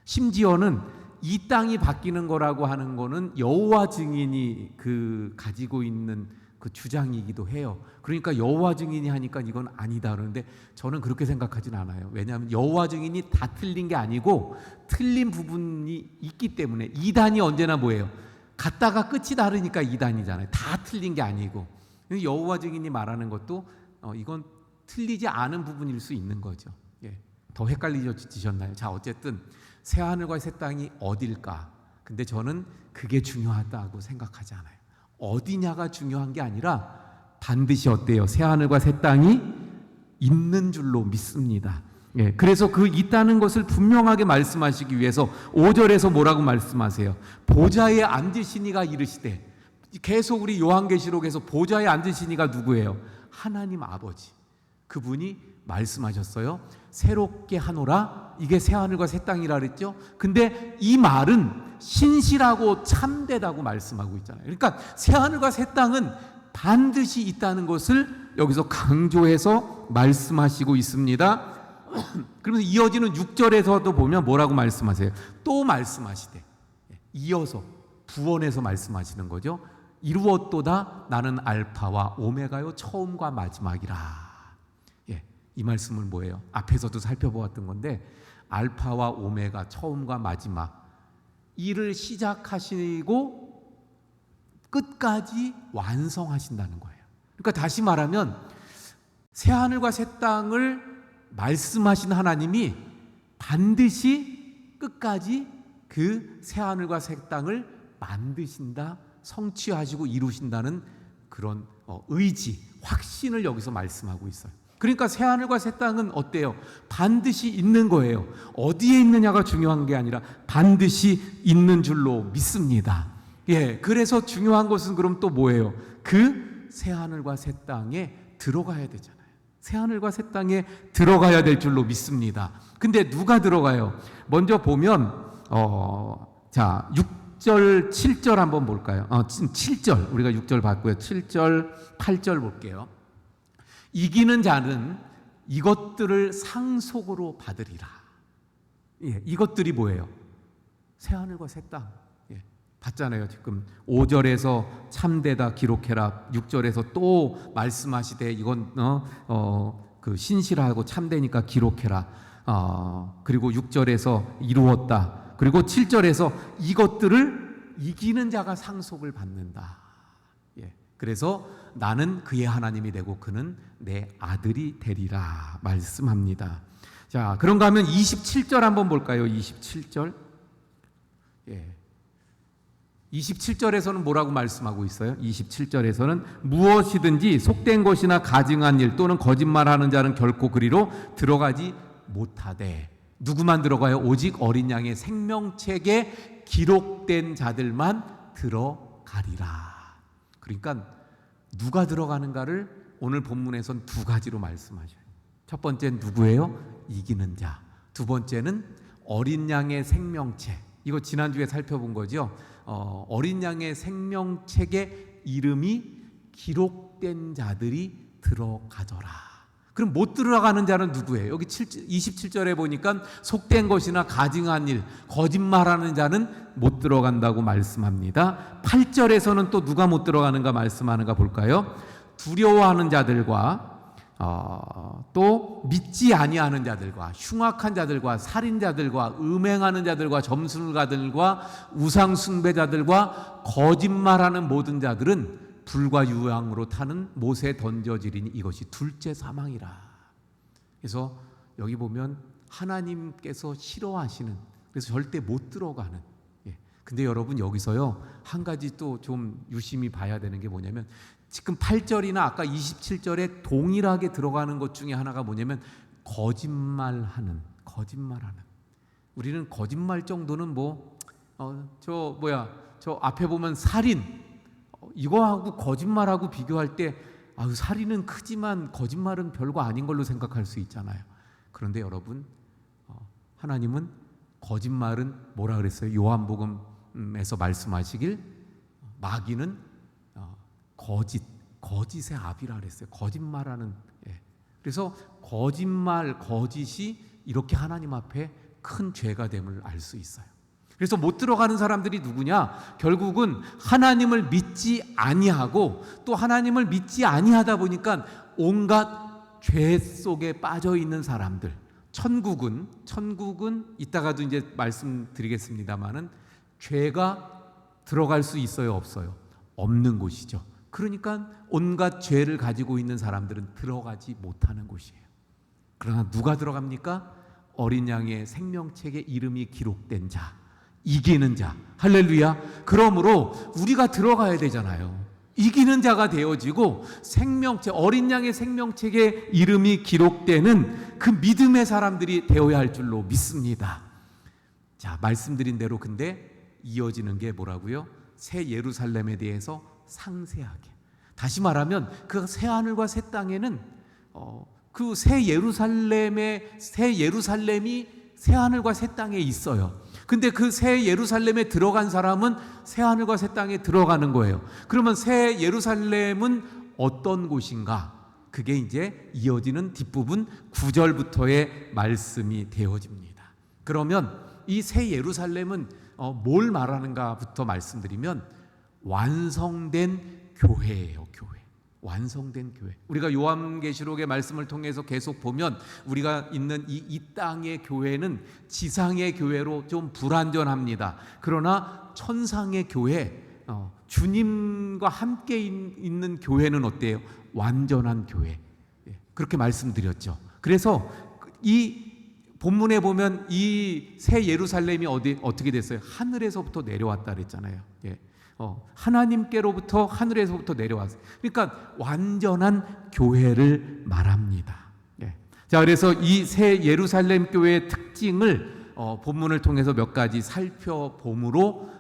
심지어는 이 땅이 바뀌는 거라고 하는 거는 여호와 증인이 그 가지고 있는 그 주장이기도 해요. 그러니까 여호와 증인이 하니까 이건 아니다 그러는데 저는 그렇게 생각하진 않아요. 왜냐하면 여호와 증인이 다 틀린 게 아니고 틀린 부분이 있기 때문에. 이단이 언제나 뭐예요? 갔다가 끝이 다르니까 이단이잖아요. 다 틀린 게 아니고. 여호와 증인이 말하는 것도 이건 틀리지 않은 부분일 수 있는 거죠. 더 헷갈리셨나요? 자, 어쨌든 새 하늘과 새 땅이 어딜까? 근데 저는 그게 중요하다고 생각하지 않아요. 어디냐가 중요한 게 아니라 반드시 어때요? 새 하늘과 새 땅이 있는 줄로 믿습니다. 그래서 그 있다는 것을 분명하게 말씀하시기 위해서 5절에서 뭐라고 말씀하세요? 보좌에 앉으시니가 이르시되. 계속 우리 요한계시록에서 보좌에 앉으시니가 누구예요? 하나님 아버지. 그분이 말씀하셨어요. 새롭게 하노라. 이게 새 하늘과 새 땅이라 그랬죠. 근데 이 말은 신실하고 참되다고 말씀하고 있잖아요. 그러니까 새 하늘과 새 땅은 반드시 있다는 것을 여기서 강조해서 말씀하시고 있습니다. 그러면서 이어지는 6절에서도 보면 뭐라고 말씀하세요? 또 말씀하시되. 이어서 부언해서 말씀하시는 거죠. 이루었도다 나는 알파와 오메가요 처음과 마지막이라. 이 말씀은 뭐예요? 앞에서도 살펴보았던 건데 알파와 오메가 처음과 마지막, 일을 시작하시고 끝까지 완성하신다는 거예요. 그러니까 다시 말하면 새 하늘과 새 땅을 말씀하신 하나님이 반드시 끝까지 그 새 하늘과 새 땅을 만드신다, 성취하시고 이루신다는 그런 의지, 확신을 여기서 말씀하고 있어요. 그러니까 새 하늘과 새 땅은 어때요? 반드시 있는 거예요. 어디에 있느냐가 중요한 게 아니라 반드시 있는 줄로 믿습니다. 그래서 중요한 것은 그럼 또 뭐예요? 그 새 하늘과 새 땅에 들어가야 되잖아요. 새 하늘과 새 땅에 들어가야 될 줄로 믿습니다. 근데 누가 들어가요? 먼저 보면 자 6절 7절 한번 볼까요? 7절 우리가 6절 봤고요. 7절 8절 볼게요. 이기는 자는 이것들을 상속으로 받으리라. 예, 이것들이 뭐예요? 새 하늘과 새 땅. 예, 봤잖아요. 지금 5절에서 참되다 기록해라. 6절에서 또 말씀하시되 이건 그 신실하고 참되니까 기록해라. 그리고 6절에서 이루었다. 그리고 7절에서 이것들을 이기는 자가 상속을 받는다. 예, 그래서 나는 그의 하나님이 되고 그는 내 아들이 되리라 말씀합니다. 자, 그런가 하면 27절 한번 볼까요? 27절. 예. 27절에서는 뭐라고 말씀하고 있어요? 27절에서는 무엇이든지 속된 것이나 가증한 일 또는 거짓말하는 자는 결코 그리로 들어가지 못하되. 누구만 들어가요? 오직 어린 양의 생명책에 기록된 자들만 들어가리라. 그러니까 누가 들어가는가를 오늘 본문에선 두 가지로 말씀하셔요. 첫 번째는 누구예요? 이기는 자. 두 번째는 어린 양의 생명책. 이거 지난주에 살펴본 거죠. 어린 양의 생명책에 이름이 기록된 자들이 들어가더라. 그럼 못 들어가는 자는 누구예요? 여기 27절에 보니까 속된 것이나 가증한 일, 거짓말하는 자는 못 들어간다고 말씀합니다. 8절에서는 또 누가 못 들어가는가 말씀하는가 볼까요? 두려워하는 자들과 또 믿지 아니하는 자들과 흉악한 자들과 살인자들과 음행하는 자들과 점술가들과 우상 숭배자들과 거짓말하는 모든 자들은 불과 유황으로 타는 못에 던져지리니 이것이 둘째 사망이라. 그래서 여기 보면 하나님께서 싫어하시는, 그래서 절대 못 들어가는. 근데 여러분 여기서요 한 가지 또 좀 유심히 봐야 되는 게 뭐냐면, 지금 8절이나 아까 27절에 동일하게 들어가는 것 중에 하나가 뭐냐면 거짓말하는. 우리는 거짓말 정도는 저 앞에 보면 살인, 이거하고 거짓말하고 비교할 때 살인은 크지만 거짓말은 별거 아닌 걸로 생각할 수 있잖아요. 그런데 여러분, 하나님은 거짓말은 뭐라 그랬어요? 요한복음에서 말씀하시길 마귀는 거짓의 아비라 그랬어요. 거짓말하는. 그래서 거짓말, 거짓이 이렇게 하나님 앞에 큰 죄가 됨을 알 수 있어요. 그래서 못 들어가는 사람들이 누구냐? 결국은 하나님을 믿지 아니하고 또 하나님을 믿지 아니하다 보니까 온갖 죄 속에 빠져 있는 사람들. 천국은 이따가도 이제 말씀드리겠습니다만은 죄가 들어갈 수 있어요, 없어요? 없는 곳이죠. 그러니까 온갖 죄를 가지고 있는 사람들은 들어가지 못하는 곳이에요. 그러나 누가 들어갑니까? 어린 양의 생명책에 이름이 기록된 자, 이기는 자. 할렐루야. 그러므로 우리가 들어가야 되잖아요. 이기는 자가 되어지고 생명책, 어린 양의 생명책에 이름이 기록되는 그 믿음의 사람들이 되어야 할 줄로 믿습니다. 자, 말씀드린 대로 근데 이어지는 게 뭐라고요? 새 예루살렘에 대해서 상세하게. 다시 말하면 그 새 하늘과 새 땅에는 그 새 예루살렘이 새 하늘과 새 땅에 있어요. 근데 그 새 예루살렘에 들어간 사람은 새 하늘과 새 땅에 들어가는 거예요. 그러면 새 예루살렘은 어떤 곳인가? 그게 이제 이어지는 뒷부분 9절부터의 말씀이 되어집니다. 그러면 이 새 예루살렘은 뭘 말하는가부터 말씀드리면 완성된 교회예요. 교회. 완성된 교회. 우리가 요한계시록의 말씀을 통해서 계속 보면 우리가 있는 이 땅의 교회는 지상의 교회로 좀 불완전합니다. 그러나 천상의 교회, 주님과 함께 있는 교회는 어때요? 완전한 교회. 그렇게 말씀드렸죠. 그래서 이 본문에 보면 이 새 예루살렘이 어떻게 됐어요? 하늘에서부터 내려왔다 그랬잖아요. 하나님께로부터 하늘에서부터 내려왔어요. 그러니까 완전한 교회를 말합니다. 자, 그래서 이 새 예루살렘 교회의 특징을 본문을 통해서 몇 가지 살펴봄으로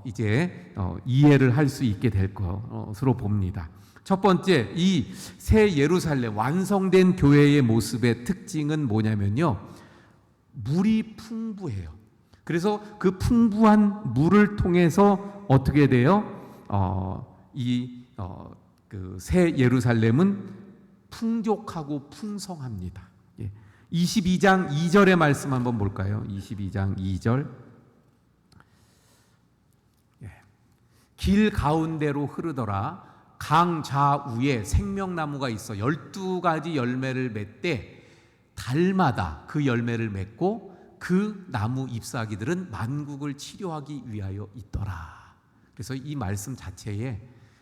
이제 이해를 할 수 있게 될 것으로 봅니다. 첫 번째, 이 새 예루살렘 완성된 교회의 모습의 특징은 뭐냐면요, 물이 풍부해요. 그래서 그 풍부한 물을 통해서 어떻게 돼요? 그 새 예루살렘은 풍족하고 풍성합니다. 22장 2절의 말씀 한번 볼까요? 22장 2절. 길 가운데로 흐르더라. 강 좌우에 생명나무가 있어 12가지 열매를 맺되 달마다 그 열매를 맺고 그 나무 잎사귀들은 만국을 치료하기 위하여 있더라. 그래서 이 말씀 자체에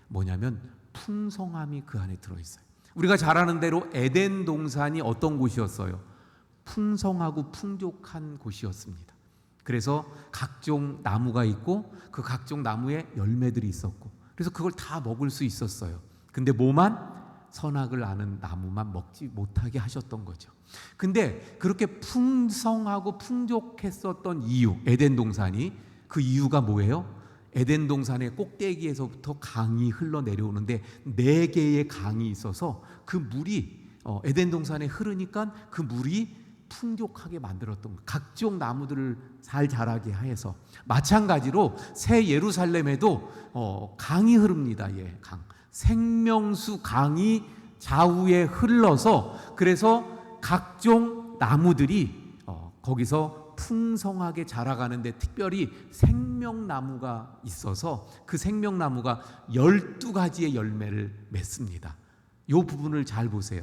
뭐냐면 풍성함이 그 안에 들어있어요. 우리가 잘 아는 대로 에덴 동산이 어떤 곳이었어요? 풍성하고 풍족한 곳이었습니다. 그래서 각종 나무가 있고 그 각종 나무에 열매들이 있었고 그래서 그걸 다 먹을 수 있었어요. 근데 뭐만? 선악을 아는 나무만 먹지 못하게 하셨던 거죠. 근데 그렇게 풍성하고 풍족했었던 이유, 에덴 동산이, 그 이유가 뭐예요? 에덴 동산의 꼭대기에서부터 강이 흘러내려오는데 4개의 강이 있어서 그 물이 에덴 동산에 흐르니까 그 물이 풍족하게 만들었던 거예요. 각종 나무들을 잘 자라게 해서. 마찬가지로 새 예루살렘에도 강이 흐릅니다. 강. 생명수 강이 좌우에 흘러서 그래서 각종 나무들이 거기서 풍성하게 자라가는데 특별히 생명나무가 있어서 그 생명나무가 12가지의 열매를 맺습니다. 이 부분을 잘 보세요.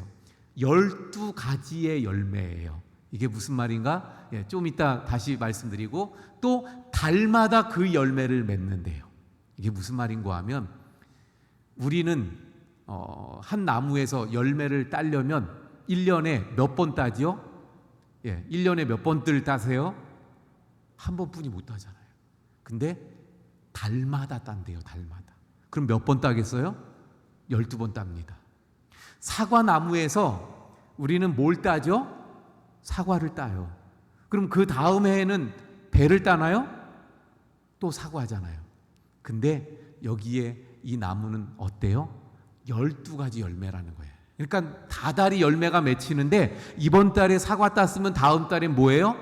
12가지의 열매예요. 이게 무슨 말인가? 좀 이따 다시 말씀드리고 또 달마다 그 열매를 맺는데요. 이게 무슨 말인가 하면 우리는 한 나무에서 열매를 따려면 1년에 몇 번 따지요? 1년에 몇 번들 따세요? 한 번뿐이 못 따잖아요. 근데 달마다 딴대요. 달마다. 그럼 몇 번 따겠어요? 12번 땁니다. 사과 나무에서 우리는 뭘 따죠? 사과를 따요. 그럼 그 다음 해에는 배를 따나요? 또 사과잖아요. 근데 여기에 이 나무는 어때요? 12가지 열매라는 거예요. 그러니까 다달이 열매가 맺히는데 이번 달에 사과 땄으면 다음 달에 뭐예요?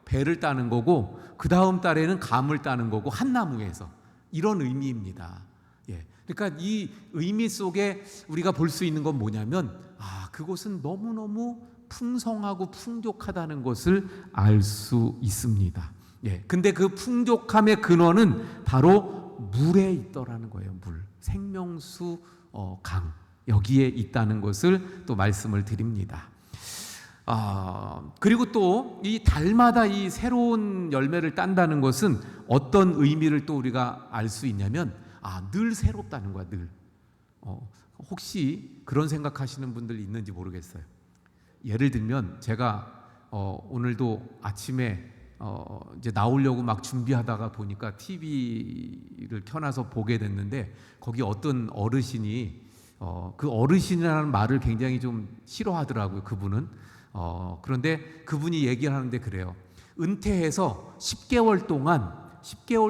배를 따는 거고 그 다음 달에는 감을 따는 거고 한 나무에서. 이런 의미입니다. 그러니까 이 의미 속에 우리가 볼 수 있는 건 뭐냐면 그곳은 너무너무 풍성하고 풍족하다는 것을 알 수 있습니다. 근데 그 풍족함의 근원은 바로 물에 있더라는 거예요. 물. 생명수 강. 여기에 있다는 것을 또 말씀을 드립니다. 그리고 또 이 달마다 이 새로운 열매를 딴다는 것은 어떤 의미를 또 우리가 알 수 있냐면 늘 새롭다는 거야. 늘. 혹시 그런 생각하시는 분들 있는지 모르겠어요. 예를 들면 제가 오늘도 아침에 이제 나오려고 막 준비하다가 보니까 TV를 켜놔서 보게 됐는데 거기 어떤 어르신이 그 어르신이라는 말을 굉장히 좀 싫어하더라고요. 그분은. 그런데 그분이 얘기를 하는데 그래요. 은퇴해서 10개월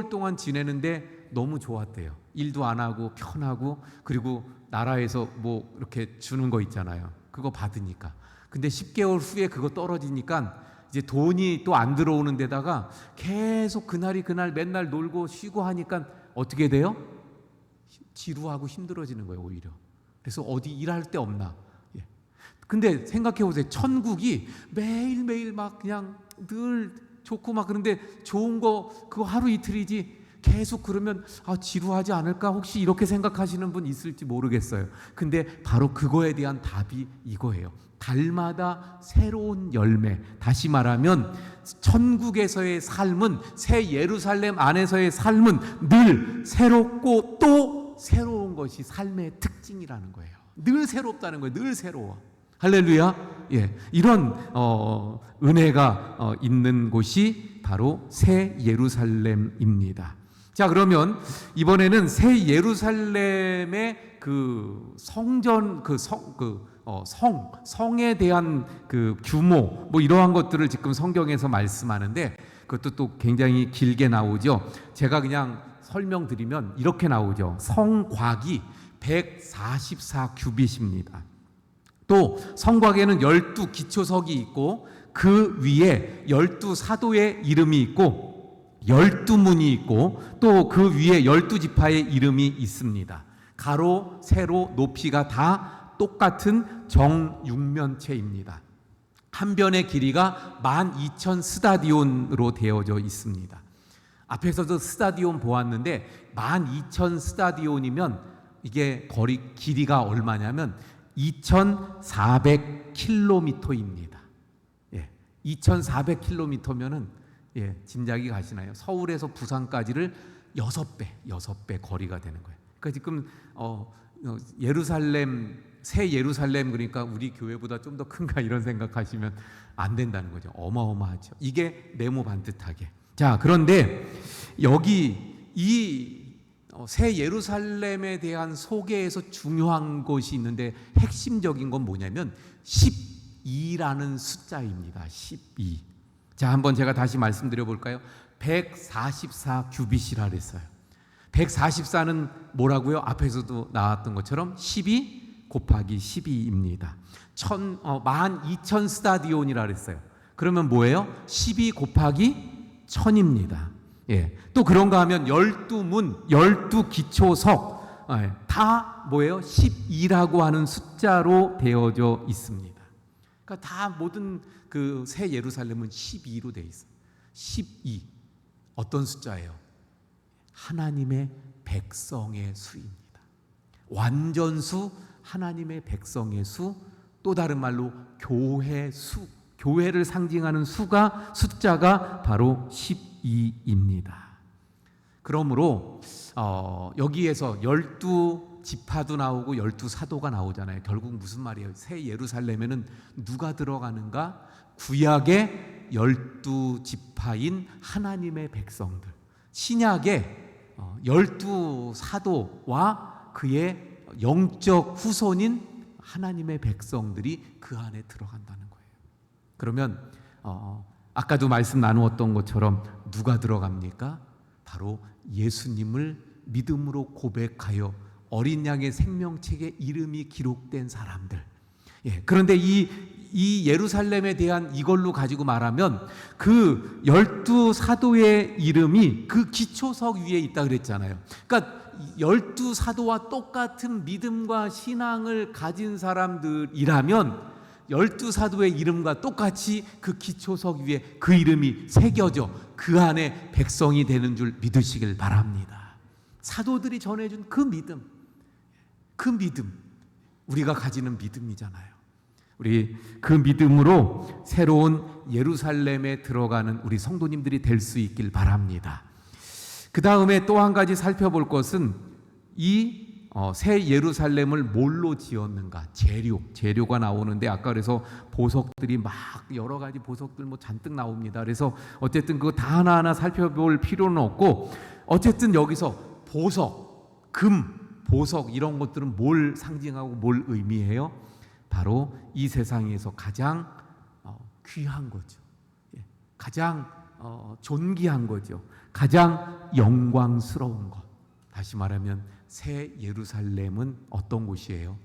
동안 지내는데 너무 좋았대요. 일도 안 하고 편하고 그리고 나라에서 뭐 이렇게 주는 거 있잖아요. 그거 받으니까. 근데 10개월 후에 그거 떨어지니까 이제 돈이 또 안 들어오는 데다가 계속 그날 맨날 놀고 쉬고 하니까 어떻게 돼요? 지루하고 힘들어지는 거예요. 오히려. 그래서 어디 일할 데 없나. 근데 생각해 보세요. 천국이 매일매일 막 그냥 늘 좋고 막 그런데 좋은 거 그거 하루 이틀이지 계속 그러면 지루하지 않을까 혹시 이렇게 생각하시는 분 있을지 모르겠어요. 근데 바로 그거에 대한 답이 이거예요. 달마다 새로운 열매. 다시 말하면 천국에서의 삶은, 새 예루살렘 안에서의 삶은 늘 새롭고 또 새로운 것이 삶의 특징이라는 거예요. 늘 새롭다는 거예요. 늘 새로워. 할렐루야. 이런 은혜가 있는 곳이 바로 새 예루살렘입니다. 자, 그러면 이번에는 새 예루살렘의 그 성전, 성에 대한 그 규모, 뭐 이러한 것들을 지금 성경에서 말씀하는데 그것도 또 굉장히 길게 나오죠. 제가 그냥 설명드리면 이렇게 나오죠. 성곽이 144규빗입니다. 또 성곽에는 12기초석이 있고 그 위에 12사도의 이름이 있고 12문이 있고 또 그 위에 12지파의 이름이 있습니다. 가로, 세로, 높이가 다 똑같은 정육면체입니다. 한 변의 길이가 12,000 스타디온으로 되어져 있습니다. 앞에서도 스타디온 보았는데 12,000 스타디온이면 이게 거리 길이가 얼마냐면 2,400km입니다. 2,400km면은 짐작이 가시나요? 서울에서 부산까지를 6배 거리가 되는 거예요. 그러니까 지금 예루살렘, 새 예루살렘, 그러니까 우리 교회보다 좀 더 큰가 이런 생각하시면 안 된다는 거죠. 어마어마하죠. 이게 네모 반듯하게. 자, 그런데 여기 이 새 예루살렘에 대한 소개에서 중요한 것이 있는데 핵심적인 건 뭐냐면 12라는 숫자입니다. 12. 자, 한번 제가 다시 말씀드려 볼까요? 144 규빗이라 그랬어요. 144는 뭐라고요? 앞에서도 나왔던 것처럼 12 곱하기 12입니다. 12,000 스타디온이라 그랬어요. 그러면 뭐예요? 12 곱하기 1000입니다. 또 그런가 하면 12문, 12기초석 다 뭐예요? 12라고 하는 숫자로 되어져 있습니다. 그러니까 다 모든 그 새 예루살렘은 12로 되어 있어요. 12. 어떤 숫자예요? 하나님의 백성의 수입니다. 완전수, 하나님의 백성의 수, 또 다른 말로 교회 수, 교회를 상징하는 숫자가 바로 12입니다. 그러므로 여기에서 12지파도 나오고 12사도가 나오잖아요. 결국 무슨 말이에요? 새 예루살렘에는 누가 들어가는가? 구약의 12지파인 하나님의 백성들, 신약의 12사도와 그의 영적 후손인 하나님의 백성들이 그 안에 들어간다는 거예요. 그러면 아까도 말씀 나누었던 것처럼 누가 들어갑니까? 바로 예수님을 믿음으로 고백하여 어린 양의 생명책에 이름이 기록된 사람들. 그런데 이 예루살렘에 대한 이걸로 가지고 말하면 그 12사도의 이름이 그 기초석 위에 있다 그랬잖아요. 그러니까 12사도와 똑같은 믿음과 신앙을 가진 사람들이라면 12사도의 이름과 똑같이 그 기초석 위에 그 이름이 새겨져 그 안에 백성이 되는 줄 믿으시길 바랍니다. 사도들이 전해준 그 믿음, 우리가 가지는 믿음이잖아요. 우리 그 믿음으로 새로운 예루살렘에 들어가는 우리 성도님들이 될 수 있길 바랍니다. 그 다음에 또 한 가지 살펴볼 것은 이 새 예루살렘을 뭘로 지었는가? 재료가 나오는데 아까 그래서 보석들이 막 여러 가지 보석들 뭐 잔뜩 나옵니다. 그래서 어쨌든 그거 다 하나하나 살펴볼 필요는 없고 어쨌든 여기서 보석, 금, 보석 이런 것들은 뭘 상징하고 뭘 의미해요? 바로 이 세상에서 가장 귀한 거죠. 가장 존귀한 거죠. 가장 영광스러운 것. 다시 말하면 새 예루살렘은 어떤 곳이에요?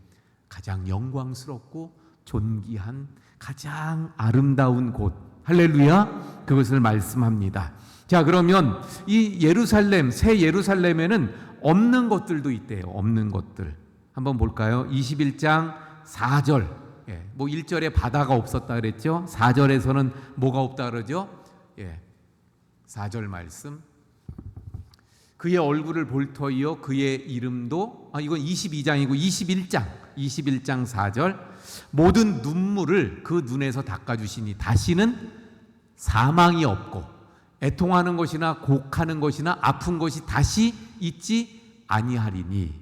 가장 영광스럽고 존귀한 가장 아름다운 곳. 할렐루야. 그것을 말씀합니다. 자, 그러면 이 예루살렘, 새 예루살렘에는 없는 것들도 있대요. 없는 것들. 한번 볼까요? 21장 4절. 뭐 1절에 바다가 없었다 그랬죠? 4절에서는 뭐가 없다 그러죠? 4절 말씀. 그의 얼굴을 볼 터이요 그의 이름도 이건 22장이고 21장 4절. 모든 눈물을 그 눈에서 닦아주시니 다시는 사망이 없고 애통하는 것이나 곡하는 것이나 아픈 것이 다시 있지 아니하리니.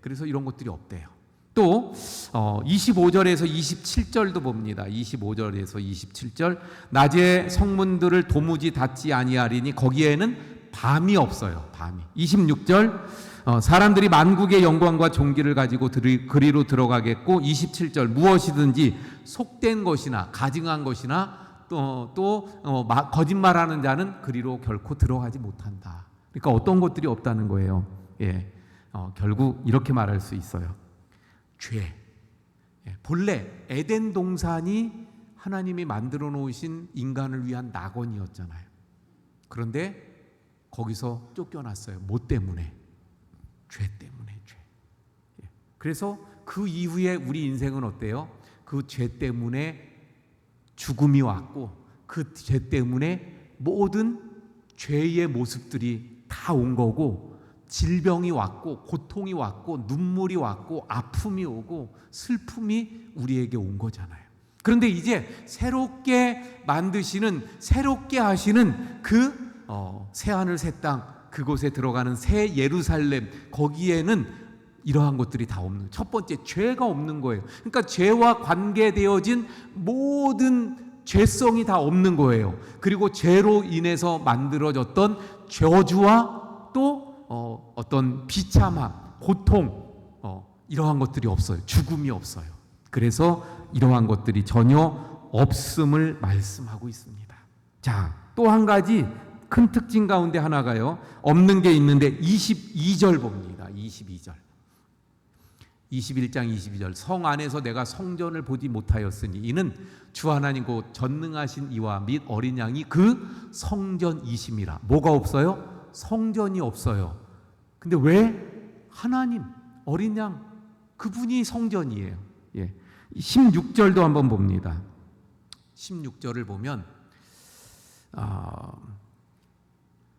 그래서 이런 것들이 없대요. 또 25절에서 27절도 봅니다. 25절에서 27절. 낮에 성문들을 도무지 닫지 아니하리니 거기에는 밤이 없어요. 밤이. 26절. 사람들이 만국의 영광과 존귀를 가지고 그리로 들어가겠고 27절. 무엇이든지 속된 것이나 가증한 것이나 또 거짓말하는 자는 그리로 결코 들어가지 못한다. 그러니까 어떤 것들이 없다는 거예요. 결국 이렇게 말할 수 있어요. 죄. 본래 에덴 동산이 하나님이 만들어 놓으신 인간을 위한 낙원이었잖아요. 그런데 거기서 쫓겨났어요. 뭐 때문에? 죄 때문에. 죄. 그래서 그 이후에 우리 인생은 어때요? 그 죄 때문에 죽음이 왔고 그 죄 때문에 모든 죄의 모습들이 다 온 거고 질병이 왔고 고통이 왔고 눈물이 왔고 아픔이 오고 슬픔이 우리에게 온 거잖아요. 그런데 이제 새롭게 만드시는 새롭게 하시는 그 새하늘 새 땅 그곳에 들어가는 새 예루살렘 거기에는 이러한 것들이 다 없는 첫 번째 죄가 없는 거예요. 그러니까 죄와 관계되어진 모든 죄성이 다 없는 거예요. 그리고 죄로 인해서 만들어졌던 저주와 또 어떤 비참함, 고통 이러한 것들이 없어요. 죽음이 없어요. 그래서 이러한 것들이 전혀 없음을 말씀하고 있습니다. 자, 또 한 가지 큰 특징 가운데 하나가요. 없는 게 있는데 22절 봅니다. 22절. 21장 22절. 성 안에서 내가 성전을 보지 못하였으니 이는 주 하나님 곧 전능하신 이와 및 어린 양이 그 성전이심이라. 뭐가 없어요? 성전이 없어요. 근데 왜? 하나님 어린 양 그분이 성전이에요. 예. 16절도 한번 봅니다. 16절을 보면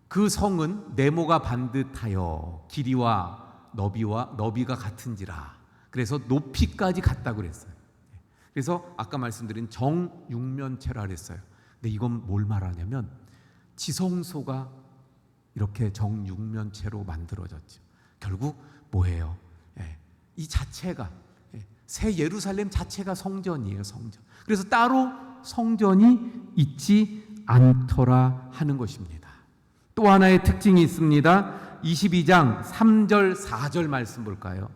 그 성은 네모가 반듯하여 길이와 너비가 같은지라. 그래서 높이까지 같다고 그랬어요. 그래서 아까 말씀드린 정육면체라 그랬어요. 근데 이건 뭘 말하냐면 지성소가 이렇게 정육면체로 만들어졌죠. 결국 뭐예요? 이 자체가 새 예루살렘 자체가 성전이에요. 성전. 그래서 따로 성전이 있지 않더라 하는 것입니다. 또 하나의 특징이 있습니다. 22장 3절 4절 말씀 볼까요?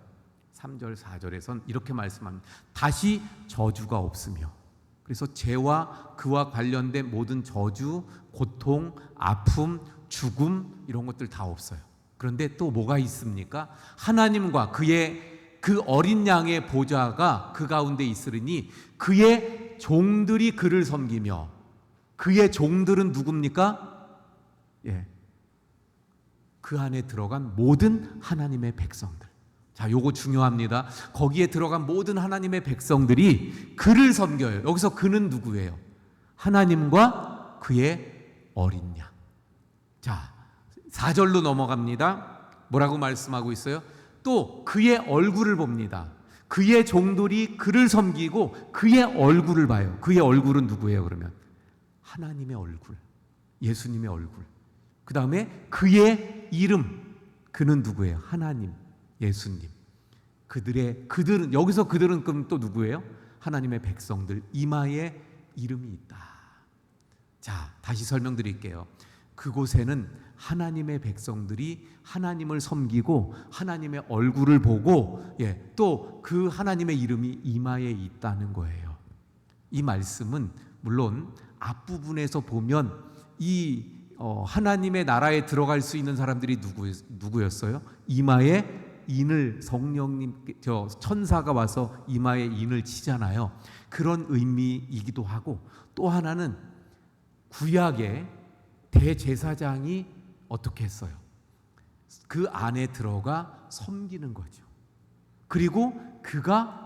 3절 4절에선 이렇게 말씀합니다. 다시 저주가 없으며. 그래서 죄와 그와 관련된 모든 저주, 고통, 아픔, 죽음 이런 것들 다 없어요. 그런데 또 뭐가 있습니까? 하나님과 그의 그 어린 양의 보좌가 그 가운데 있으리니 그의 종들이 그를 섬기며. 그의 종들은 누굽니까? 예. 그 안에 들어간 모든 하나님의 백성들. 자, 요거 중요합니다. 거기에 들어간 모든 하나님의 백성들이 그를 섬겨요. 여기서 그는 누구예요? 하나님과 그의 어린 양. 자, 4절로 넘어갑니다. 뭐라고 말씀하고 있어요? 또 그의 얼굴을 봅니다. 그의 종들이 그를 섬기고 그의 얼굴을 봐요. 그의 얼굴은 누구예요? 그러면 하나님의 얼굴, 예수님의 얼굴. 그 다음에 그의 이름, 그는 누구예요? 하나님, 예수님. 그들은 여기서 그들은 그럼 또 누구예요? 하나님의 백성들. 이마에 이름이 있다. 자, 다시 설명드릴게요. 그곳에는 하나님의 백성들이 하나님을 섬기고 하나님의 얼굴을 보고 또 그 하나님의 이름이 이마에 있다는 거예요. 이 말씀은 물론 앞부분에서 보면 이 하나님의 나라에 들어갈 수 있는 사람들이 누구였어요? 이마에 인을 성령님 천사가 와서 이마에 인을 치잖아요. 그런 의미이기도 하고 또 하나는 구약의 대제사장이 어떻게 했어요? 그 안에 들어가 섬기는 거죠. 그리고 그가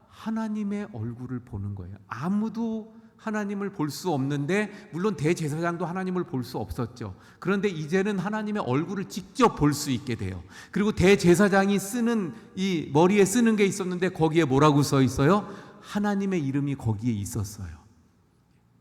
하나님의 얼굴을 보는 거예요. 아무도 하나님을 볼 수 없는데 물론 대제사장도 하나님을 볼 수 없었죠. 그런데 이제는 하나님의 얼굴을 직접 볼 수 있게 돼요. 그리고 대제사장이 쓰는 이 머리에 쓰는 게 있었는데 거기에 뭐라고 써 있어요? 하나님의 이름이 거기에 있었어요.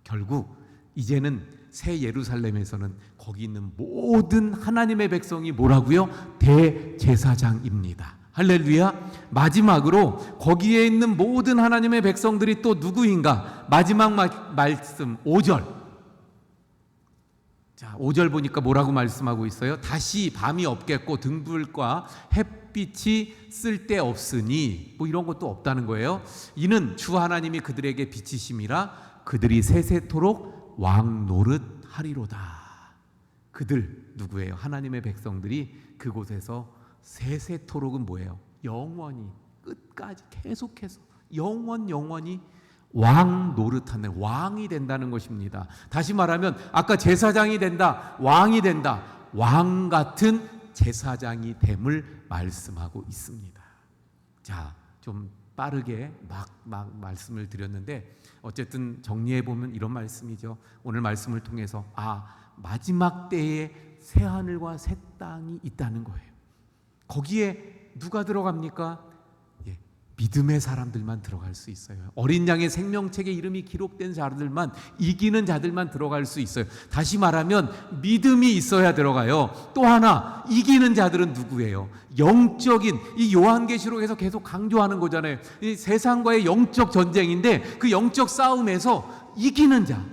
결국 이제는 새 예루살렘에서는 거기 있는 모든 하나님의 백성이 뭐라고요? 대제사장입니다. 할렐루야. 마지막으로 거기에 있는 모든 하나님의 백성들이 또 누구인가? 마지막 말씀 5절. 자, 5절 보니까 뭐라고 말씀하고 있어요? 다시 밤이 없겠고 등불과 햇빛이 쓸데없으니 뭐 이런 것도 없다는 거예요. 이는 주 하나님이 그들에게 빛이심이라 그들이 세세토록 왕 노릇하리로다. 그들 누구예요? 하나님의 백성들이 그곳에서 세세토록은 뭐예요? 영원히 끝까지 계속해서 영원히 왕 노릇하는 왕이 된다는 것입니다. 다시 말하면 아까 제사장이 된다, 왕이 된다, 왕 같은 제사장이 됨을 말씀하고 있습니다. 자, 좀 빠르게 막 말씀을 드렸는데 어쨌든 정리해 보면 이런 말씀이죠. 오늘 말씀을 통해서 마지막 때에 새 하늘과 새 땅이 있다는 거예요. 거기에 누가 들어갑니까? 믿음의 사람들만 들어갈 수 있어요. 어린 양의 생명책에 이름이 기록된 자들만, 이기는 자들만 들어갈 수 있어요. 다시 말하면 믿음이 있어야 들어가요. 또 하나, 이기는 자들은 누구예요? 영적인, 이 요한계시록에서 계속 강조하는 거잖아요. 이 세상과의 영적 전쟁인데 그 영적 싸움에서 이기는 자,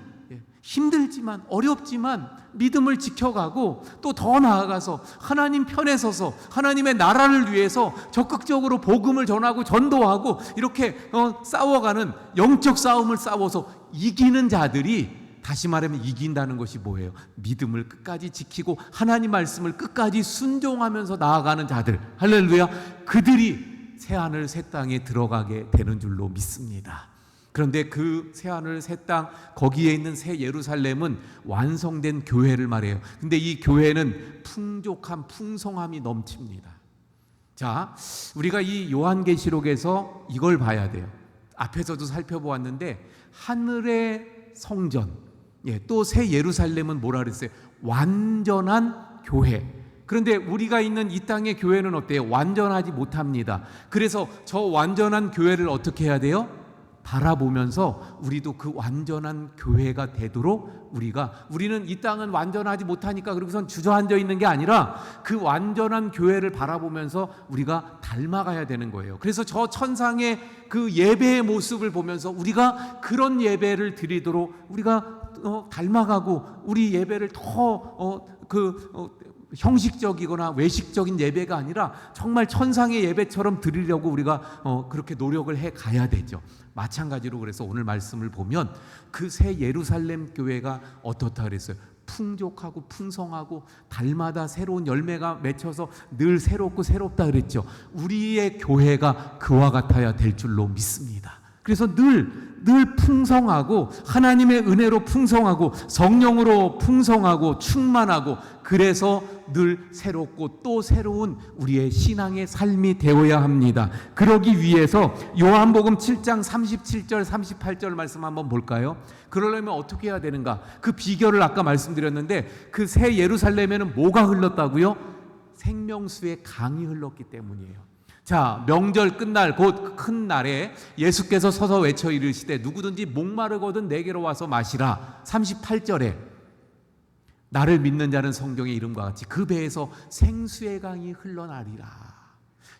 힘들지만 어렵지만 믿음을 지켜가고 또 더 나아가서 하나님 편에 서서 하나님의 나라를 위해서 적극적으로 복음을 전하고 전도하고 이렇게 싸워가는 영적 싸움을 싸워서 이기는 자들이, 다시 말하면 이긴다는 것이 뭐예요? 믿음을 끝까지 지키고 하나님 말씀을 끝까지 순종하면서 나아가는 자들, 할렐루야. 그들이 새하늘 새 땅에 들어가게 되는 줄로 믿습니다. 그런데 그 새하늘 새 땅, 거기에 있는 새 예루살렘은 완성된 교회를 말해요. 근데 이 교회는 풍족한 풍성함이 넘칩니다. 자, 우리가 이 요한계시록에서 이걸 봐야 돼요. 앞에서도 살펴보았는데 하늘의 성전, 또 새 예루살렘은 뭐라 그랬어요? 완전한 교회. 그런데 우리가 있는 이 땅의 교회는 어때요? 완전하지 못합니다. 그래서 저 완전한 교회를 어떻게 해야 돼요? 바라보면서 우리도 그 완전한 교회가 되도록 우리는 이 땅은 완전하지 못하니까 그러고선 주저앉아 있는 게 아니라 그 완전한 교회를 바라보면서 우리가 닮아가야 되는 거예요. 그래서 저 천상의 그 예배의 모습을 보면서 우리가 그런 예배를 드리도록 우리가 닮아가고 우리 예배를 더 형식적이거나 외식적인 예배가 아니라 정말 천상의 예배처럼 드리려고 우리가 그렇게 노력을 해 가야 되죠. 마찬가지로 그래서 오늘 말씀을 보면 그 새 예루살렘 교회가 어떻다 그랬어요? 풍족하고 풍성하고 달마다 새로운 열매가 맺혀서 늘 새롭고 새롭다 그랬죠. 우리의 교회가 그와 같아야 될 줄로 믿습니다. 그래서 늘 풍성하고 하나님의 은혜로 풍성하고 성령으로 풍성하고 충만하고, 그래서 늘 새롭고 또 새로운 우리의 신앙의 삶이 되어야 합니다. 그러기 위해서 요한복음 7장 37절 38절 말씀 한번 볼까요? 그러려면 어떻게 해야 되는가? 그 비결을 아까 말씀드렸는데 그 새 예루살렘에는 뭐가 흘렀다고요? 생명수의 강이 흘렀기 때문이에요. 자, 명절 끝날 곧 큰 날에 예수께서 서서 외쳐 이르시되 누구든지 목마르거든 내게로 와서 마시라. 38절에 나를 믿는 자는 성경의 이름과 같이 그 배에서 생수의 강이 흘러나리라.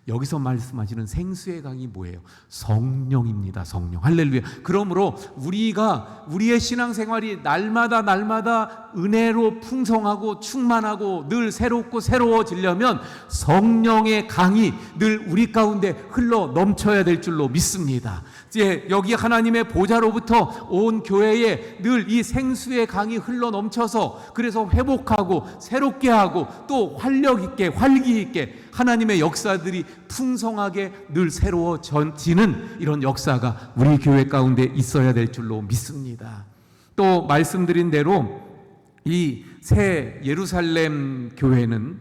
여기서 말씀하시는 생수의 강이 뭐예요? 성령입니다. 성령. 할렐루야. 그러므로 우리의 신앙생활이 날마다 은혜로 풍성하고 충만하고 늘 새롭고 새로워지려면 성령의 강이 늘 우리 가운데 흘러 넘쳐야 될 줄로 믿습니다. 이제 여기 하나님의 보좌로부터 온 교회에 늘 이 생수의 강이 흘러 넘쳐서 그래서 회복하고 새롭게 하고 또 활력 있게 활기 있게 하나님의 역사들이 풍성하게 늘 새로워지는 이런 역사가 우리 교회 가운데 있어야 될 줄로 믿습니다. 또 말씀드린 대로 이 새 예루살렘 교회는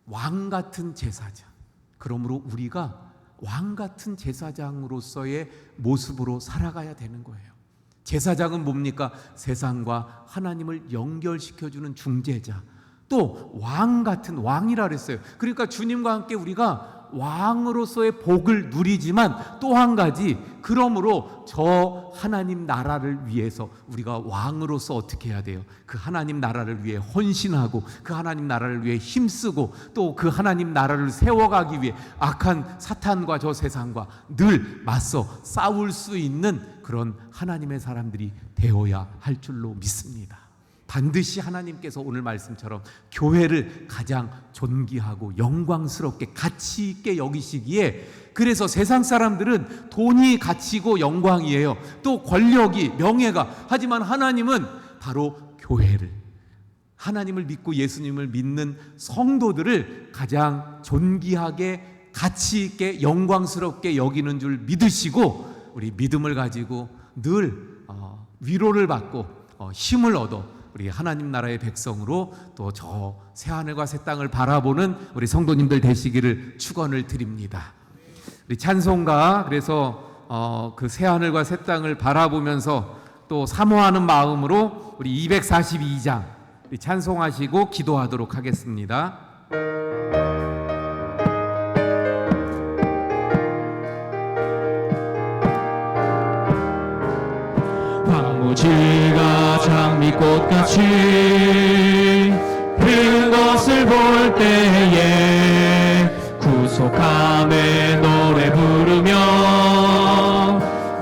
왕 같은 제사장, 그러므로 우리가 왕 같은 제사장으로서의 모습으로 살아가야 되는 거예요. 제사장은 뭡니까? 세상과 하나님을 연결시켜주는 중재자. 또 왕 같은, 왕이라 그랬어요. 그러니까 주님과 함께 우리가 왕으로서의 복을 누리지만 또 한 가지, 그러므로 저 하나님 나라를 위해서 우리가 왕으로서 어떻게 해야 돼요? 그 하나님 나라를 위해 헌신하고 그 하나님 나라를 위해 힘쓰고 또 그 하나님 나라를 세워가기 위해 악한 사탄과 저 세상과 늘 맞서 싸울 수 있는 그런 하나님의 사람들이 되어야 할 줄로 믿습니다. 반드시 하나님께서 오늘 말씀처럼 교회를 가장 존귀하고 영광스럽게 가치 있게 여기시기에, 그래서 세상 사람들은 돈이 가치고 영광이에요. 또 권력이, 명예가. 하지만 하나님은 바로 교회를, 하나님을 믿고 예수님을 믿는 성도들을 가장 존귀하게 가치 있게 영광스럽게 여기는 줄 믿으시고, 우리 믿음을 가지고 늘 위로를 받고 힘을 얻어 우리 하나님 나라의 백성으로 또 저 새하늘과 새 땅을 바라보는 우리 성도님들 되시기를 축원을 드립니다. 우리 찬송가 그래서 그 새 하늘과 새 땅을 바라보면서 또 사모하는 마음으로 우리 242장 우리 찬송하시고 기도하도록 하겠습니다. 황무지가 장미꽃같이 핀 것을 볼 때에 구속함의 노래 부르며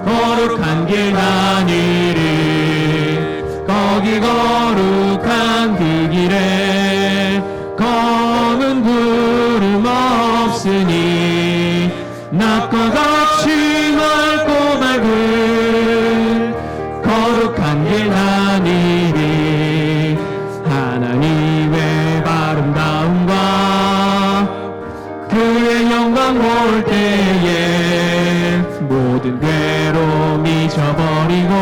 거룩한 길 다니리. 거기 거룩한 그 길에 검은 구름 없으니 낮과 같이 맑고 맑은 거룩한 길 다니리. 하나님의 아름다움과 그의 영광 볼 때에 모든 괴로움 잊어버리고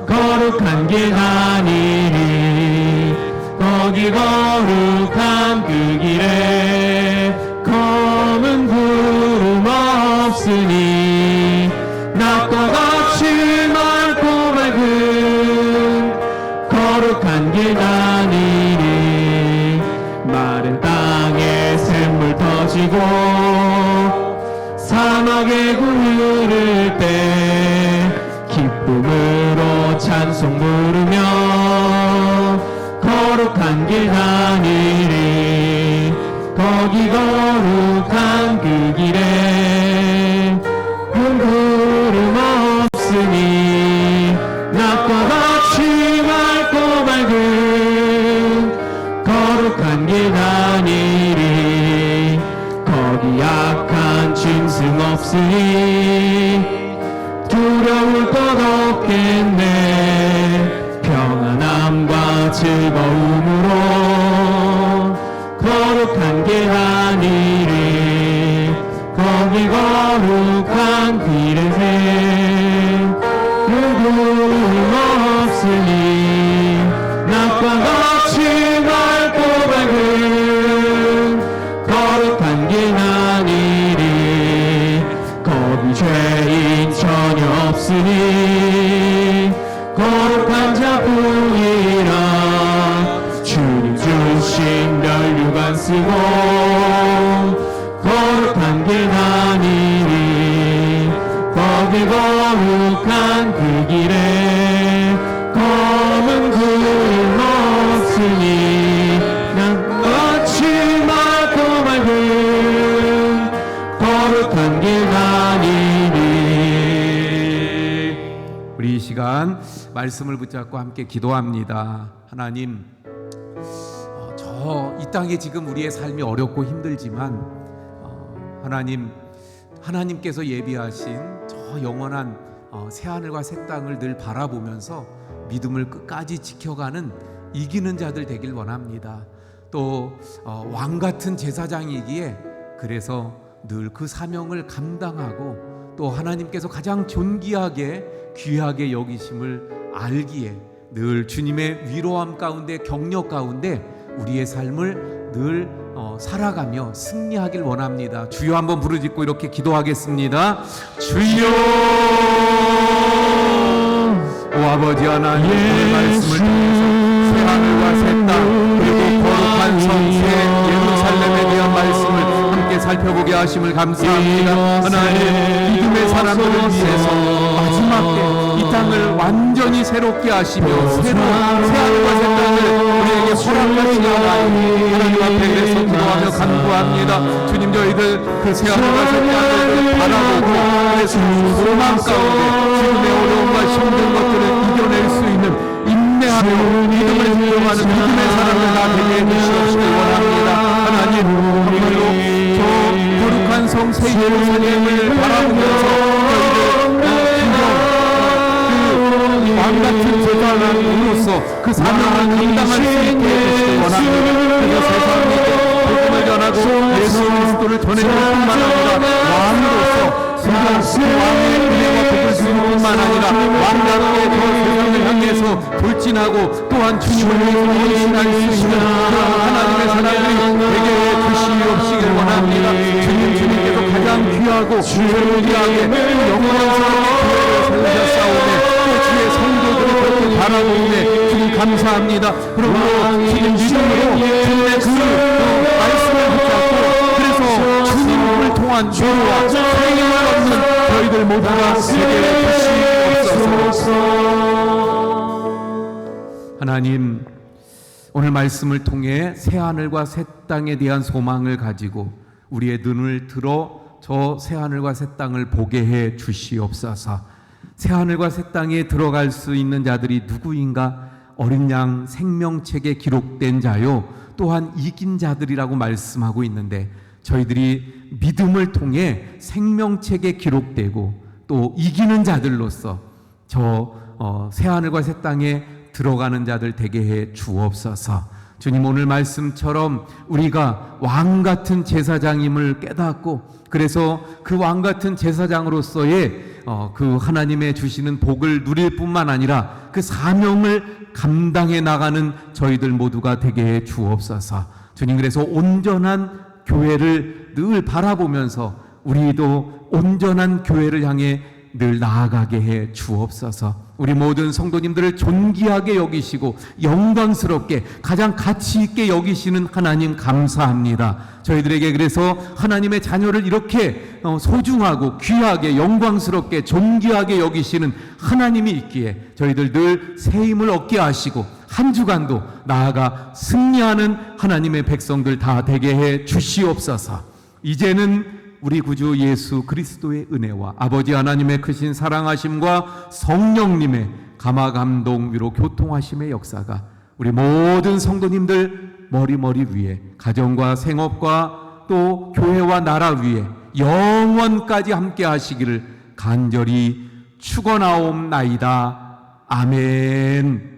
거룩한 길 다니리. 거기 거룩한 그 길에 검은 구름 없으니 낮과 같이 맑고 맑은 거룩한 길 다니리. 마른 땅에 샘물 터지고 사막에 구 흐를 때 기쁨으로 찬송 부르며 거룩한 길 다니리. 거기 거룩한 그 길에 구름 없으니 낮과 같이 맑고 맑은 거룩한 길 다니리. 거기 약한 짐승 없으니 두려울 것 없겠네. 평안함과 즐거움으로 거룩한 길 다니리. 거기 거룩한 길에 구름 없으니 낮과 같이 맑고 밝은 거룩한 길 다니리. 거기 죄인 전혀 없으니 거룩한 자뿐이라. 주님 주신 멸류관 쓰고 거룩한 길 다니리. 거기 거룩한 그 길에 검은 구름 없으니 낮같이 맑고 맑은 거룩한 길 다니리. 우리 이 시간 말씀을 붙잡고 함께 기도합니다. 하나님, 이 땅에 지금 우리의 삶이 어렵고 힘들지만 하나님께서 예비하신 저 영원한 새하늘과 새 땅을 늘 바라보면서 믿음을 끝까지 지켜가는 이기는 자들 되길 원합니다. 또 왕같은 제사장이기에 그래서 늘 그 사명을 감당하고 또 하나님께서 가장 존귀하게 귀하게 여기심을 알기에 늘 주님의 위로함 가운데 격려 가운데 우리의 삶을 늘 살아가며 승리하길 원합니다. 주여 한번 부르짖고 이렇게 기도하겠습니다. 주여, 오 아버지 하나님, 오늘 말씀을 통해서 새하늘과 새 땅 그리고 거룩한 성새 예루살렘에 대한 말씀을 함께 살펴보게 하심을 감사합니다. 하나님, 믿음의 사람들을 위해서 마지막 때 이 땅을 완전히 새롭게 하시며 새하늘과 새 땅을 우리에게 허락하시니 하나님 앞에 그래서 기도하며 간구합니다. 주님, 저희들 그 새하늘과 새 땅을 바라보고 그래서 소망 가운데 지금의 어려움과 힘든 것들을 이겨낼 수 있는 인내하며 믿음을 인정하는 믿음의 사람을 다 되게 해주시옵시길 원합니다. 하나님, 정말로 저 거룩한 성 새 예루살렘을 바라보면서 왕같은 제사장으로서 그 사명을 감당할 수 있게 해주시길 원합니다. 그래서 세상에게 복음을 전하고 예수 그리스도를 전해줄 뿐만 아니라 왕으로서 왕의 은혜와 복을 주는 뿐만 아니라 왕답게 더 세상을 향해서 돌진하고 또한 주님을 위해서 헌신할 수 있는 그런 하나님의 사람들이 되게 해주시옵시길 원합니다. 주님께서 가장 가장 귀하고 존귀하게 영광스럽게 교회를 세우셨사오매 또 주의 성도들을 그렇게 바라보네. 주님 감사합니다. 그러므로 주님 믿음으로 주님의 그 말씀을 붙잡고 그래서 주님을 통한 죄와 생명을 얻는 저희들 모두가 되게 주시옵소서. 하나님, 오늘 말씀을 통해 새하늘과 새 땅에 대한 소망을 가지고 우리의 눈을 들어 저 새하늘과 새 땅을 보게 해 주시옵소서. 새하늘과 새 땅에 들어갈 수 있는 자들이 누구인가? 어린 양 생명책에 기록된 자요 또한 이긴 자들이라고 말씀하고 있는데, 저희들이 믿음을 통해 생명책에 기록되고 또 이기는 자들로서 저 새하늘과 새 땅에 들어가는 자들 되게 해 주옵소서. 주님, 오늘 말씀처럼 우리가 왕같은 제사장임을 깨닫고 그래서 그 왕같은 제사장으로서의 그 하나님의 주시는 복을 누릴 뿐만 아니라 그 사명을 감당해 나가는 저희들 모두가 되게 해 주옵소서. 주님, 그래서 온전한 교회를 늘 바라보면서 우리도 온전한 교회를 향해 늘 나아가게 해 주옵소서. 우리 모든 성도님들을 존귀하게 여기시고 영광스럽게 가장 가치 있게 여기시는 하나님 감사합니다. 저희들에게 그래서 하나님의 자녀를 이렇게 소중하고 귀하게 영광스럽게 존귀하게 여기시는 하나님이 있기에 저희들 늘 새 힘을 얻게 하시고 한 주간도 나아가 승리하는 하나님의 백성들 다 되게 해 주시옵소서. 이제는 우리 구주 예수 그리스도의 은혜와 아버지 하나님의 크신 사랑하심과 성령님의 감화감동 위로 교통하심의 역사가 우리 모든 성도님들 머리 위에 가정과 생업과 또 교회와 나라 위에 영원까지 함께 하시기를 간절히 축원하옵나이다. 아멘.